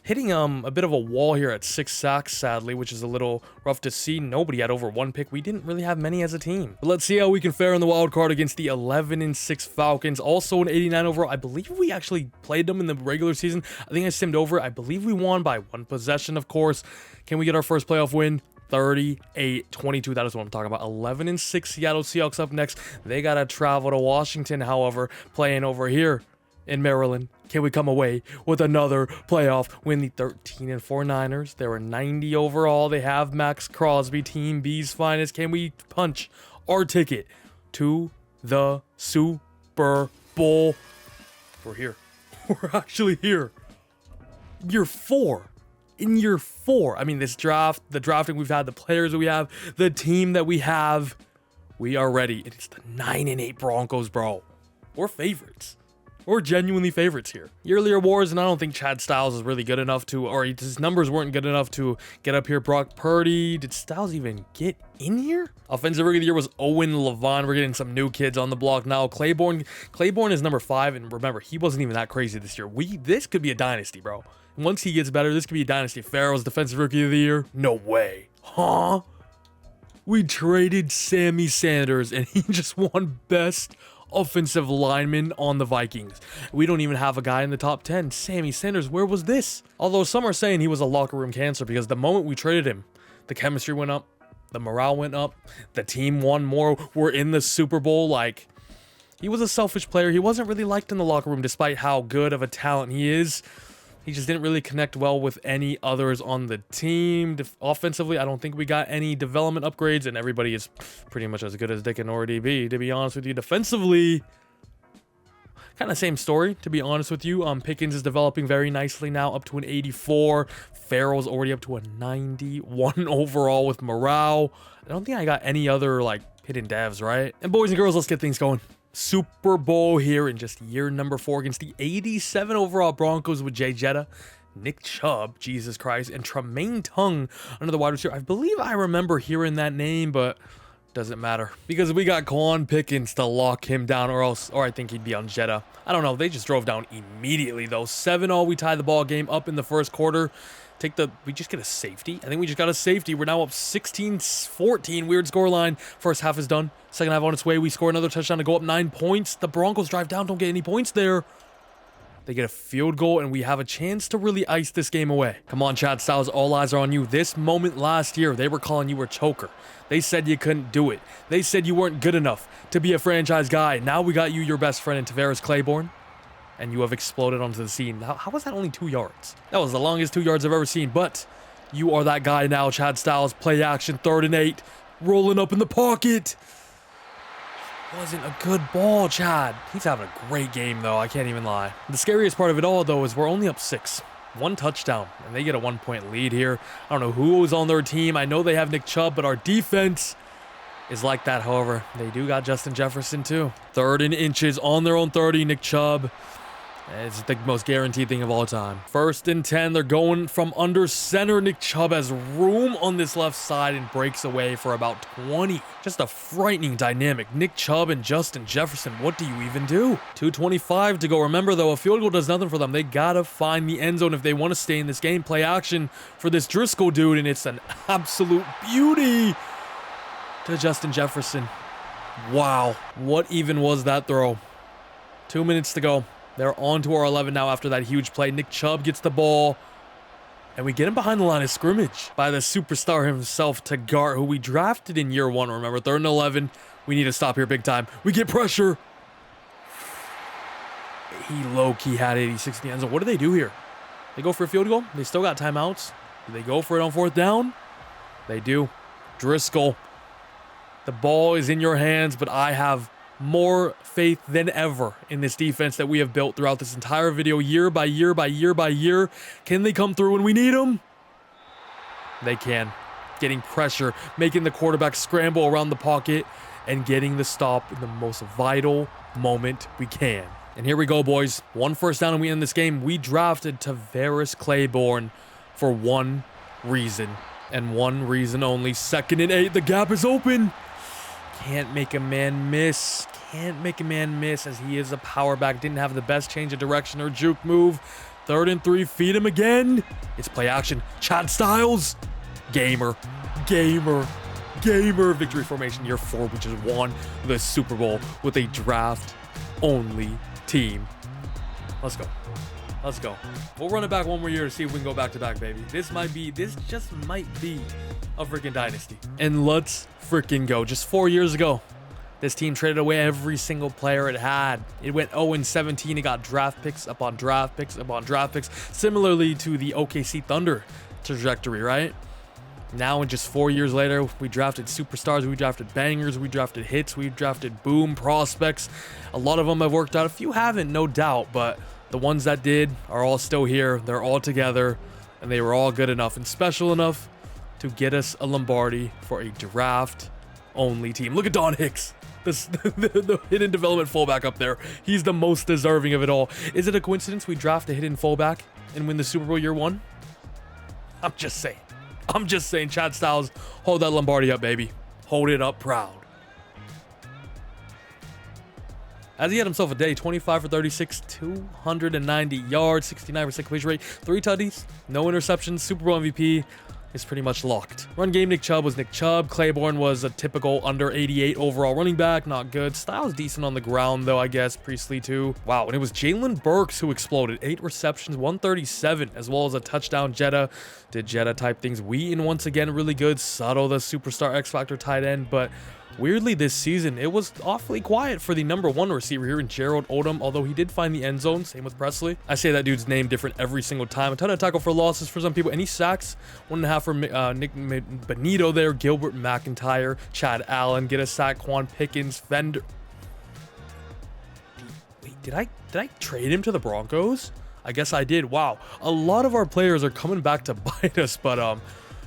hitting a bit of a wall here at 6 sacks, sadly, which is a little rough to see. Nobody had over 1 pick. We didn't really have many as a team. But let's see how we can fare in the wild card against the 11-6 Falcons. Also an 89 overall. I believe we actually played them in the regular season. I think I simmed over. I believe we won by 1 possession, of course. Can we get our first playoff win? 38-22. That is what I'm talking about. 11-6 Seattle Seahawks up next. They got to travel to Washington, however, playing over here in Maryland. Can we come away with another playoff win? The 13-4 Niners. They were 90 overall. They have Max Crosby, Team B's finest. Can we punch our ticket to the Super Bowl? We're here. We're actually here. Year 4. In year 4. I mean, this draft, the drafting we've had, the players that we have, the team that we have, we are ready. It's the 9-8 Broncos, bro. We're favorites. We're genuinely favorites here. Yearly awards, and I don't think Chad Styles is really good enough to, or his numbers weren't good enough to get up here. Brock Purdy, did Styles even get in here? Offensive Rookie of the Year was Owen Levine. We're getting some new kids on the block now. Claiborne is number 5, and remember, he wasn't even that crazy this year. This could be a dynasty, bro. Once he gets better, this could be a dynasty. Farrell's Defensive Rookie of the Year. No way. Huh? We traded Sammy Sanders, and he just won Best Offensive Lineman on the Vikings. We don't even have a guy in the top 10. Sammy Sanders, where was this? Although some are saying he was a locker room cancer, because the moment we traded him, the chemistry went up, the morale went up, the team won more. We're in the Super Bowl. Like, he was a selfish player. He wasn't really liked in the locker room, despite how good of a talent he is. He just didn't really connect well with any others on the team. Offensively, I don't think we got any development upgrades, and everybody is pretty much as good as they can already be, to be honest with you. Defensively, kind of same story, to be honest with you. Pickens is developing very nicely now, up to an 84. Farrell's already up to a 91 overall with morale. I don't think I got any other, like, hidden devs, right? And boys and girls, let's get things going. Super Bowl here in just year number 4 against the 87 overall Broncos with Jay Jetta, Nick Chubb, Jesus Christ, and Tremaine Tongue under the wide receiver. I believe I remember hearing that name, but doesn't matter because we got Quan Pickens to lock him down, or I think he'd be on Jetta. I don't know. They just drove down immediately though. 7-0. We tied the ball game up in the first quarter. We just get a safety. I think we just got a safety. We're now up 16-14. Weird scoreline. First half is done. Second half on its way. We score another touchdown to go up 9 points. The Broncos drive down. Don't get any points there. They get a field goal, and we have a chance to really ice this game away. Come on, Chad Styles. All eyes are on you. This moment last year, they were calling you a choker. They said you couldn't do it. They said you weren't good enough to be a franchise guy. Now we got you, your best friend, in Tavares Claiborne, and you have exploded onto the scene. How was that only 2 yards? That was the longest 2 yards I've ever seen, but you are that guy now, Chad Styles. Play action, 3rd and 8. Rolling up in the pocket. Wasn't a good ball, Chad. He's having a great game, though. I can't even lie. The scariest part of it all, though, is we're only up 6. 1 touchdown, and they get a 1-point lead here. I don't know who was on their team. I know they have Nick Chubb, but our defense is like that. However, they do got Justin Jefferson, too. 3rd and inches on their own 30, Nick Chubb. It's the most guaranteed thing of all time. 1st and 10. They're going from under center. Nick Chubb has room on this left side and breaks away for about 20. Just a frightening dynamic. Nick Chubb and Justin Jefferson. What do you even do? 2:25 to go. Remember, though, a field goal does nothing for them. They gotta find the end zone if they want to stay in this game. Play action for this Driscoll dude, and it's an absolute beauty to Justin Jefferson. Wow. What even was that throw? 2 minutes to go. They're on to our 11 now after that huge play. Nick Chubb gets the ball, and we get him behind the line of scrimmage by the superstar himself, Taggart, who we drafted in year 1. Remember, 3rd and 11. We need to stop here big time. We get pressure. He low-key had 86 in the end zone. What do they do here? They go for a field goal? They still got timeouts. Do they go for it on 4th down? They do. Driscoll. The ball is in your hands, but I have more faith than ever in this defense that we have built throughout this entire video, year by year by year by year. Can they come through when we need them? They can. Getting pressure, making the quarterback scramble around the pocket, and getting the stop in the most vital moment we can. And here we go, boys. 1 first down and we end this game. We drafted Tavares Claiborne for one reason, and one reason only. 2nd and 8. The gap is open. Can't make a man miss. Can't make a man miss as he is a power back. Didn't have the best change of direction or juke move. 3rd and 3. Feed him again. It's play action. Chad Styles. Gamer. Victory formation year 4. We just won the Super Bowl with a draft-only team. Let's go. Let's go. We'll run it back one more year to see if we can go back to back, baby. This just might be a freaking dynasty. And let's freaking go. Just 4 years ago, this team traded away every single player it had. It went 0-17. It got draft picks upon draft picks upon draft picks, similarly to the OKC Thunder trajectory, right? Now, in just 4 years later, we drafted superstars, we drafted bangers, we drafted hits, we drafted boom prospects. A lot of them have worked out. A few haven't, no doubt, but the ones that did are all still here. They're all together, and they were all good enough and special enough to get us a Lombardi for a draft-only team. Look at Don Hicks, the hidden development fullback up there. He's the most deserving of it all. Is it a coincidence we draft a hidden fullback and win the Super Bowl year 1? I'm just saying. Chad Styles, hold that Lombardi up, baby. Hold it up proud. As he had himself a day, 25 for 36, 290 yards, 69% completion rate, 3 tutties, no interceptions. Super Bowl MVP is pretty much locked. Run game, Nick Chubb was Nick Chubb. Claiborne was a typical under 88 overall running back, not good. Styles decent on the ground though, I guess. Priestley too. Wow, and it was Jalen Burks who exploded. 8 receptions, 137, as well as a touchdown. Jetta did Jetta type things. Wheaton once again really good. Subtle, the superstar X Factor tight end, but weirdly this season, it was awfully quiet for the #1 receiver here in Gerald Odom, although he did find the end zone. Same with Presley. I say that dude's name different every single time. A ton of tackle for losses for some people. Any sacks? 1.5 for Nick Benito there. Gilbert McIntyre. Chad Allen. Get a sack. Quan Pickens. Fender. Wait, did I trade him to the Broncos? I guess I did. Wow. A lot of our players are coming back to bite us, but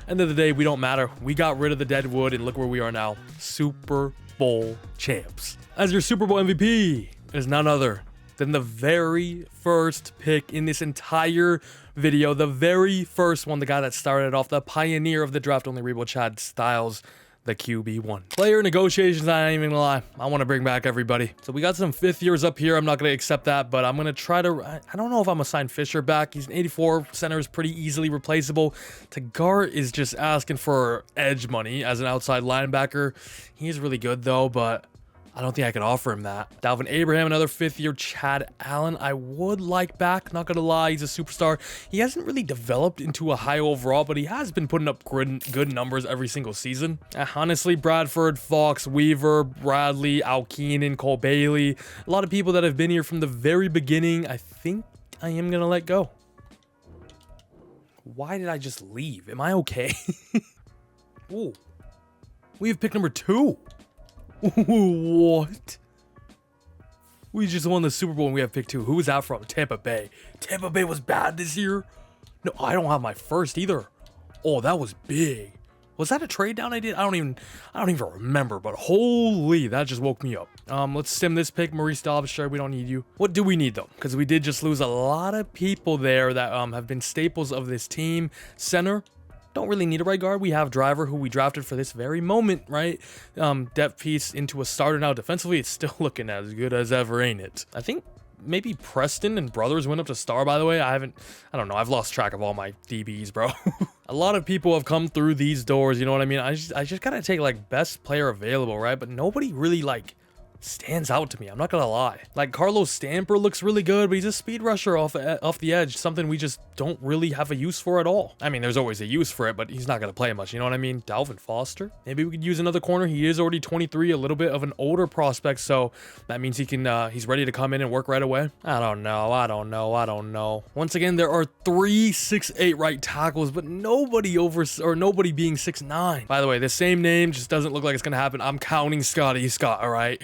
end of the day, we don't matter. We got rid of the dead wood, and look where we are now. Super Bowl champs. As your Super Bowl MVP is none other than the very first pick in this entire video. The very first one, the guy that started off, the pioneer of the draft-only rebuild, Chad Styles, the QB1. Player negotiations, I ain't even gonna lie. I want to bring back everybody. So we got some 5th years up here. I'm not going to accept that, but I'm going to try to... I don't know if I'm going to sign Fisher back. He's an 84. Center is pretty easily replaceable. Tagar is just asking for edge money as an outside linebacker. He's really good, though, but I don't think I can offer him that. Dalvin Abraham, another 5th year. Chad Allen, I would like back. Not going to lie, he's a superstar. He hasn't really developed into a high overall, but he has been putting up good numbers every single season. Honestly, Bradford, Fox, Weaver, Bradley, Al Keenan, Cole Bailey. A lot of people that have been here from the very beginning. I think I am going to let go. Why did I just leave? Am I okay? Ooh. We have pick number 2. What? We just won the Super Bowl and we have pick 2. Who was that from? Tampa Bay. Tampa Bay was bad this year? No, I don't have my first either. Oh, that was big. Was that a trade down I did? I don't even remember, but holy, that just woke me up. Let's sim this pick. Maurice Dobbs, sure, we don't need you. What do we need though? Because we did just lose a lot of people there that have been staples of this team. Center. Don't really need a right guard. We have Driver, who we drafted for this very moment, right? Depth piece into a starter now. Defensively, it's still looking as good as ever, ain't it? I think maybe Preston and Brothers went up to star, by the way. I don't know. I've lost track of all my DBs, bro. A lot of people have come through these doors, you know what I mean? I just gotta take, like, best player available, right? But nobody really, like, stands out to me. I'm not gonna lie. Like, Carlos Stamper looks really good, but he's a speed rusher off the edge, something we just don't really have a use for at all. I mean, there's always a use for it, but he's not gonna play much, you know what I mean? Dalvin Foster, maybe we could use another corner. He is already 23, a little bit of an older prospect, so that means he can he's ready to come in and work right away. I don't know. Once again, there are 3 6'8" right tackles, but nobody being 6'9". By the way, the same name just doesn't look like it's gonna happen. I'm counting Scotty Scott, all right?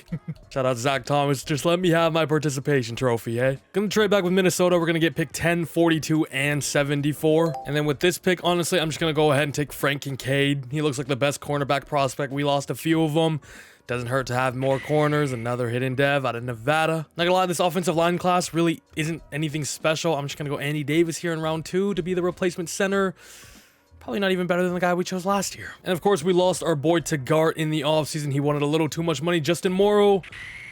Shout out to Zach Thomas. Just let me have my participation trophy, hey? Gonna trade back with Minnesota. We're gonna get pick 10, 42, and 74. And then with this pick, honestly, I'm just gonna go ahead and take Frank Kincaid. He looks like the best cornerback prospect. We lost a few of them. Doesn't hurt to have more corners. Another hidden dev out of Nevada. Not gonna lie, this offensive line class really isn't anything special. I'm just gonna go Andy Davis here in round 2 to be the replacement center. Probably not even better than the guy we chose last year. And of course, we lost our boy Taggart in the offseason. He wanted a little too much money. Justin Morrow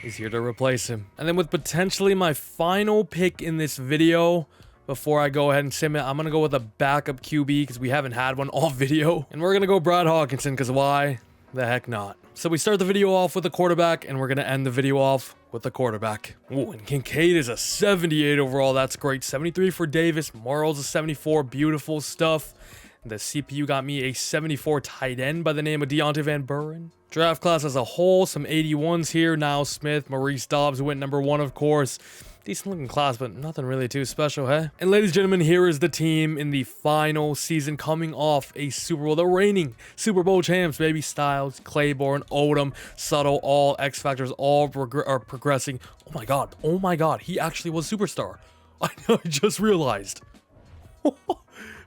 is here to replace him. And then with potentially my final pick in this video, before I go ahead and sim it, I'm gonna go with a backup QB because we haven't had one all video. And we're gonna go Brad Hawkinson because why the heck not? So we start the video off with a quarterback, and we're going to end the video off with a quarterback. Ooh, and Kincaid is a 78 overall. That's great. 73 for Davis. Morrow's a 74. Beautiful stuff. The CPU got me a 74 tight end by the name of Deontay Van Buren. Draft class as a whole, some 81s here. Niles Smith, Maurice Dobbs, who went number 1, of course. Decent looking class, but nothing really too special, hey? And ladies and gentlemen, here is the team in the final season coming off a Super Bowl. The reigning Super Bowl champs, baby. Styles, Claiborne, Odom, Subtle, all X Factors, all are progressing. Oh my god. Oh my god. He actually was superstar. I just realized.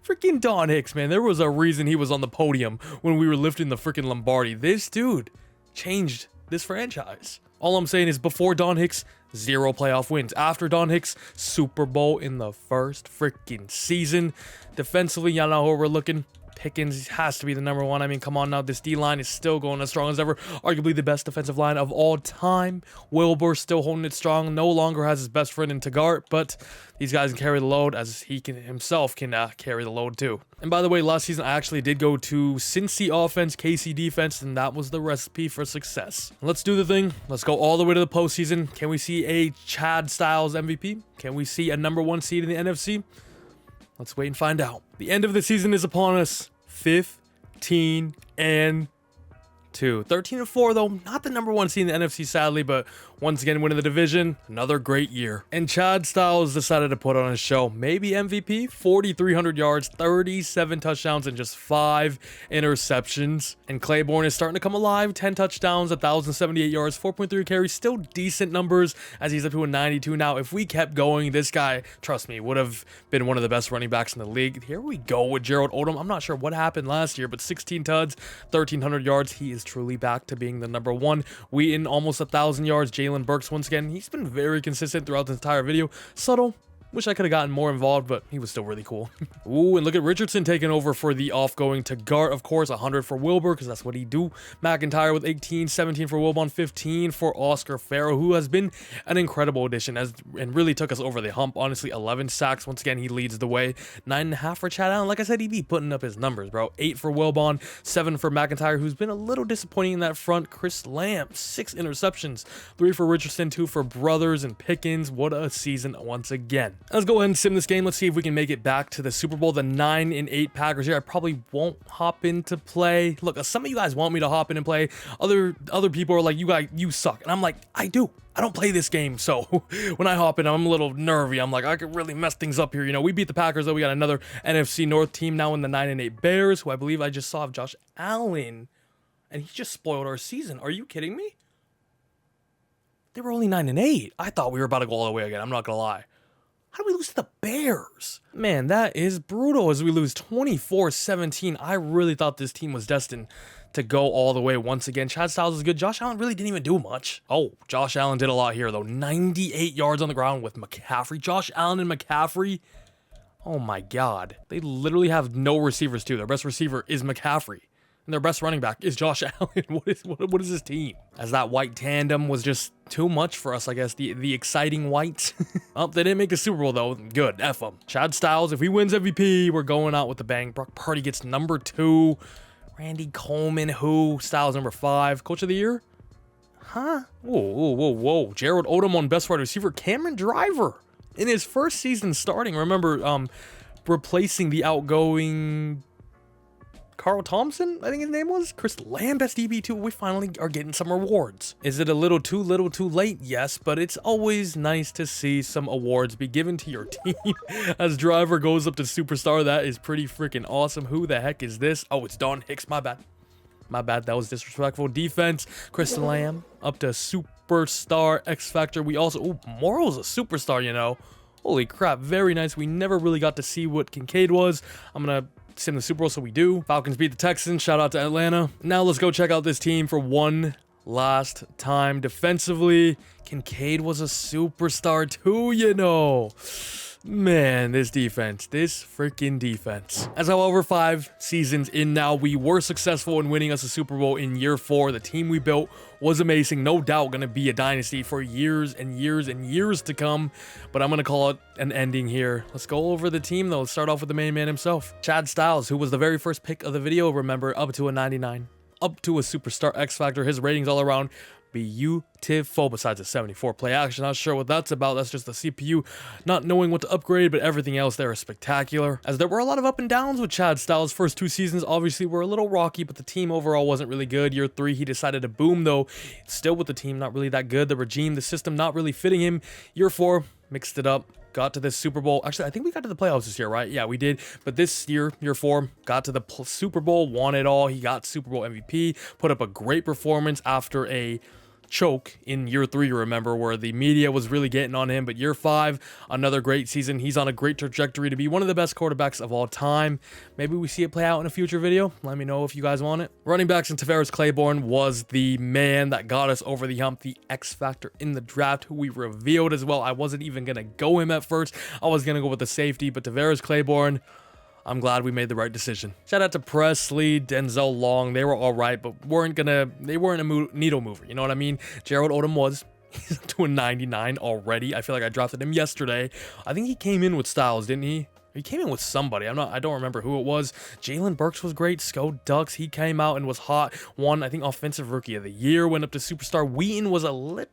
Freaking Don Hicks, man. There was a reason he was on the podium when we were lifting the freaking Lombardi. This dude changed this franchise. All I'm saying is before Don Hicks, 0 playoff wins. After Don Hicks, Super Bowl in the first freaking season. Defensively, y'all know how we're looking. Pickens has to be the number 1. I mean, come on now. This D-line is still going as strong as ever. Arguably the best defensive line of all time. Wilbur still holding it strong. No longer has his best friend in Taggart, but these guys can carry the load as he can himself can carry the load too. And by the way, last season I actually did go to Cincy offense, KC defense, and that was the recipe for success. Let's do the thing. Let's go all the way to the postseason. Can we see a Chad Styles MVP? Can we see a number 1 seed in the NFC? Let's wait and find out. The end of the season is upon us. 15 and 2. 13 and 4 though, not the number 1 seed in the NFC sadly, but once again winning the division, another great year. And Chad Styles decided to put on a show. Maybe MVP, 4,300 yards, 37 touchdowns, and just 5 interceptions. And Claiborne is starting to come alive. 10 touchdowns, 1,078 yards, 4.3 carries, still decent numbers as he's up to a 92 now. If we kept going, this guy, trust me, would have been one of the best running backs in the league. Here we go with Gerald Odom. I'm not sure what happened last year, but 16 tuds, 1,300 yards. He is truly back to being the number 1. Wheaton, almost 1,000 yards. Jalen Burks, once again, he's been very consistent throughout the entire video. Subtle. Wish I could have gotten more involved, but he was still really cool. Ooh, and look at Richardson taking over for the offgoing Taggart, of course. 100 for Wilbur, because that's what he do. McIntyre with 18, 17 for Wilbon, 15 for Oscar Farrell, who has been an incredible addition and really took us over the hump. Honestly, 11 sacks. Once again, he leads the way. 9.5 for Chad Allen. Like I said, he'd be putting up his numbers, bro. 8 for Wilbon, 7 for McIntyre, who's been a little disappointing in that front. Chris Lamb, 6 interceptions. 3 for Richardson, 2 for Brothers and Pickens. What a season once again. Let's go ahead and sim this game. Let's see if we can make it back to the Super Bowl. The 9 and 8 Packers here. I probably won't hop into play. Look, some of you guys want me to hop in and play. Other people are like, you suck. And I'm like, I do. I don't play this game. So when I hop in, I'm a little nervy. I'm like, I could really mess things up here. You know, we beat the Packers, though. We got another NFC North team now in the 9 and 8 Bears, who I believe I just saw of Josh Allen. And he just spoiled our season. Are you kidding me? They were only 9 and 8. I thought we were about to go all the way again. I'm not going to lie. How do we lose to the Bears? Man, that is brutal as we lose 24-17. I really thought this team was destined to go all the way once again. Chad Styles is good. Josh Allen really didn't even do much. Oh, Josh Allen did a lot here, though. 98 yards on the ground with McCaffrey. Josh Allen and McCaffrey. Oh, my God. They literally have no receivers, too. Their best receiver is McCaffrey. And their best running back is Josh Allen. What is this team? As that white tandem was just too much for us, I guess. The exciting whites. Oh, they didn't make the Super Bowl, though. Good. F them. Chad Styles, if he wins MVP, we're going out with the bang. Brock Purdy gets number 2. Randy Coleman, Styles number 5. Coach of the year? Huh? Whoa. Gerald Odom on best wide receiver. Cameron Driver in his first season starting. Remember, replacing the outgoing Carl Thompson, I think his name was. Chris Lamb, best DB2. We finally are getting some rewards. Is it a little too late? Yes, but it's always nice to see some awards be given to your team. As Driver goes up to superstar, that is pretty freaking awesome. Who the heck is this? Oh, it's Don Hicks. My bad. That was disrespectful. Defense, Chris Lamb up to superstar X Factor. We also, ooh, Morrow's a superstar, you know. Holy crap, very nice. We never really got to see what Kincaid was. I'm gonna sim the Super Bowl, so we do. Falcons beat the Texans. Shout out to Atlanta. Now let's go check out this team for one last time. Defensively, Kincaid was a superstar too, you know. Man, this defense, this freaking defense. As however 5 seasons in now, we were successful in winning us a Super Bowl in year 4. The team we built was amazing. No doubt going to be a dynasty for years and years and years to come. But I'm going to call it an ending here. Let's go over the team though. Let's start off with the main man himself. Chad Styles, who was the very first pick of the video, remember, up to a 99. Up to a superstar X Factor. His ratings all around beautiful, besides a 74 play action. Not sure what that's about. That's just the CPU not knowing what to upgrade, but everything else there is spectacular. As there were a lot of up and downs with Chad Styles. First 2 seasons obviously were a little rocky, but the team overall wasn't really good. Year 3 he decided to boom though. Still with the team not really that good. The regime, the system not really fitting him. Year 4 mixed it up. Got to this Super Bowl. Actually, I think we got to the playoffs this year, right? Yeah, we did. But this year, year 4, got to the Super Bowl, won it all. He got Super Bowl MVP, put up a great performance after a choke in year 3, you remember, where the media was really getting on him. But year 5, another great season. He's on a great trajectory to be one of the best quarterbacks of all time. Maybe we see it play out in a future video. Let me know if you guys want it. Running backs, and Tavares Claiborne was the man that got us over the hump, the X Factor in the draft, who we revealed as well. I wasn't even gonna go him at first. I was gonna go with the safety, but Tavares Claiborne, I'm glad we made the right decision. Shout out to Presley, Denzel Long. They were all right, but they weren't a needle mover. You know what I mean? Gerald Odom was. He's up to a 99 already. I feel like I drafted him yesterday. I think he came in with Styles, didn't he? He came in with somebody. I don't remember who it was. Jalen Burks was great. Sco Ducks, he came out and was hot. Won, I think, Offensive Rookie of the Year. Went up to Superstar. Wheaton was a little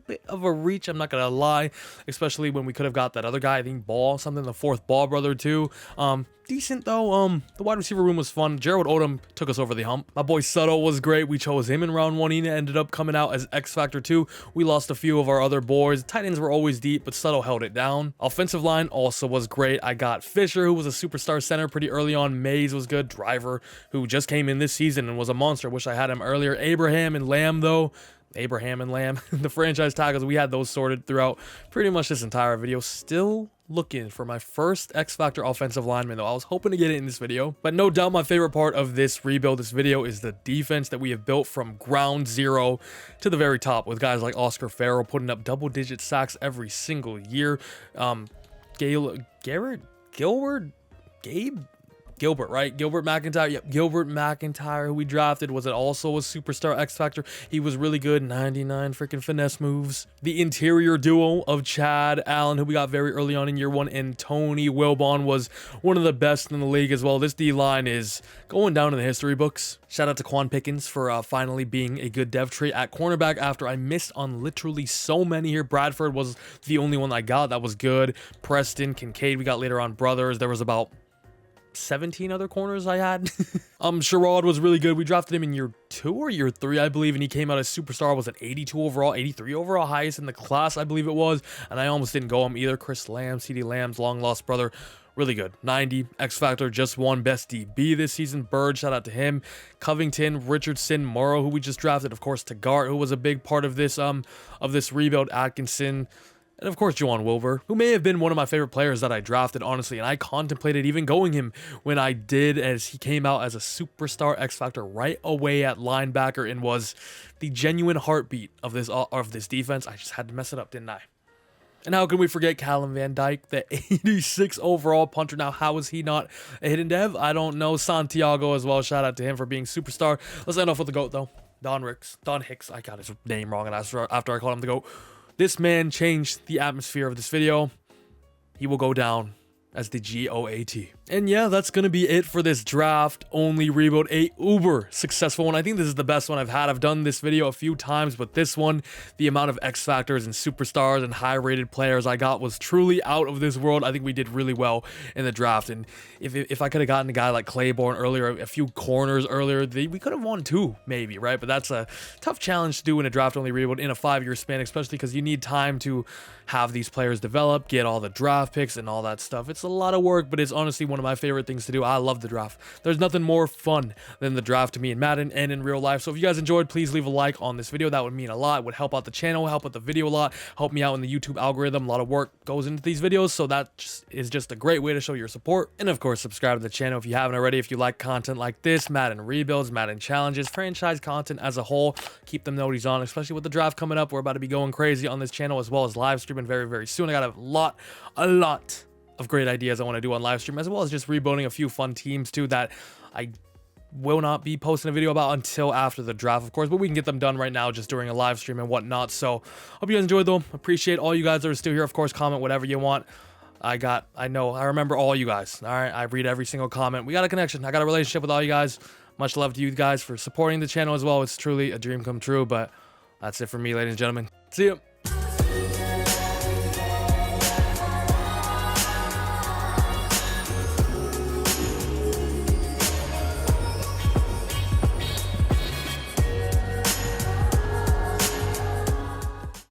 bit of a reach, I'm not gonna lie, especially when we could have got that other guy, I think Ball, something, the 4th Ball brother too. Decent though. The wide receiver room was fun. Gerald Odom took us over the hump. My boy Sutto was great. We chose him in round 1. He ended up coming out as X Factor 2. We lost a few of our other boys. Tight ends were always deep, but Sutto held it down. Offensive line also was great. I got Fisher, who was a superstar center pretty early on. Mays was good. Driver, who just came in this season and was a monster. Wish I had him earlier. Abraham and Lamb though. Abraham and Lamb, the franchise tackles, we had those sorted throughout pretty much this entire video. Still looking for my first X Factor offensive lineman though. I was hoping to get it in this video, but no doubt my favorite part of this rebuild, this video, is the defense that we have built from ground zero to the very top, with guys like Oscar Farrell putting up double-digit sacks every single year. Gilbert, right? Gilbert McIntyre. Yep, Gilbert McIntyre, who we drafted, was also a superstar X Factor. He was really good. 99 freaking finesse moves. The interior duo of Chad Allen, who we got very early on in year 1, and Tony Wilbon was one of the best in the league as well. This D-line is going down in the history books. Shout out to Quan Pickens for finally being a good dev trait at cornerback after I missed on literally so many here. Bradford was the only one I got that was good. Preston, Kincaid, we got later on brothers. There was about 17 other corners I had. Sherrod was really good. We drafted him in year 2 or year 3, I believe, and he came out as superstar. Was an 82 overall, 83 overall, highest in the class, I believe it was, and I almost didn't go him either. Chris Lamb, CD Lamb's long lost brother, really good. 90 X Factor, just won best DB this season. Bird, shout out to him. Covington, Richardson, Morrow, who we just drafted, of course. Taggart, who was a big part of this rebuild. Atkinson. And of course, Juwan Wilbur, who may have been one of my favorite players that I drafted, honestly. And I contemplated even going him when I did, as he came out as a superstar X Factor right away at linebacker and was the genuine heartbeat of this defense. I just had to mess it up, didn't I? And how can we forget Callum Van Dyke, the 86 overall punter? Now, how is he not a hidden dev? I don't know. Santiago as well. Shout out to him for being superstar. Let's end off with the GOAT, though. Don Hicks. I got his name wrong after I called him the GOAT. This man changed the atmosphere of this video. He will go down as the GOAT. And yeah, that's gonna be it for this draft only rebuild, a uber successful one. I think this is the best one I've had. I've done this video a few times, but this one, the amount of X Factors and superstars and high rated players I got was truly out of this world. I think we did really well in the draft, and if I could have gotten a guy like Claiborne earlier, a few corners earlier, we could have won 2 maybe, right? But that's a tough challenge to do in a draft only rebuild in a 5-year span, especially because you need time to have these players develop, get all the draft picks and all that stuff. It's a lot of work, but it's honestly one of my favorite things to do. I love the draft. There's nothing more fun than the draft to me in Madden and in real life. So if you guys enjoyed, please leave a like on this video. That would mean a lot. It would help out the channel, help out the video a lot, help me out in the YouTube algorithm. A lot of work goes into these videos, so that is just a great way to show your support. And of course, subscribe to the channel if you haven't already. If you like content like this, Madden rebuilds, Madden challenges, franchise content as a whole, keep them noties on, especially with the draft coming up. We're about to be going crazy on this channel, as well as live streaming very soon. I got a lot of great ideas I want to do on live stream, as well as just rebuilding a few fun teams too that I will not be posting a video about until after the draft, of course, but we can get them done right now just during a live stream and whatnot. So hope you guys enjoyed though. Appreciate all you guys that are still here. Of course, comment whatever you want. I remember all you guys. All right, I read every single comment. We got a connection. I got a relationship with all you guys. Much love to you guys for supporting the channel as well. It's truly a dream come true. But that's it for me, ladies and gentlemen. See you.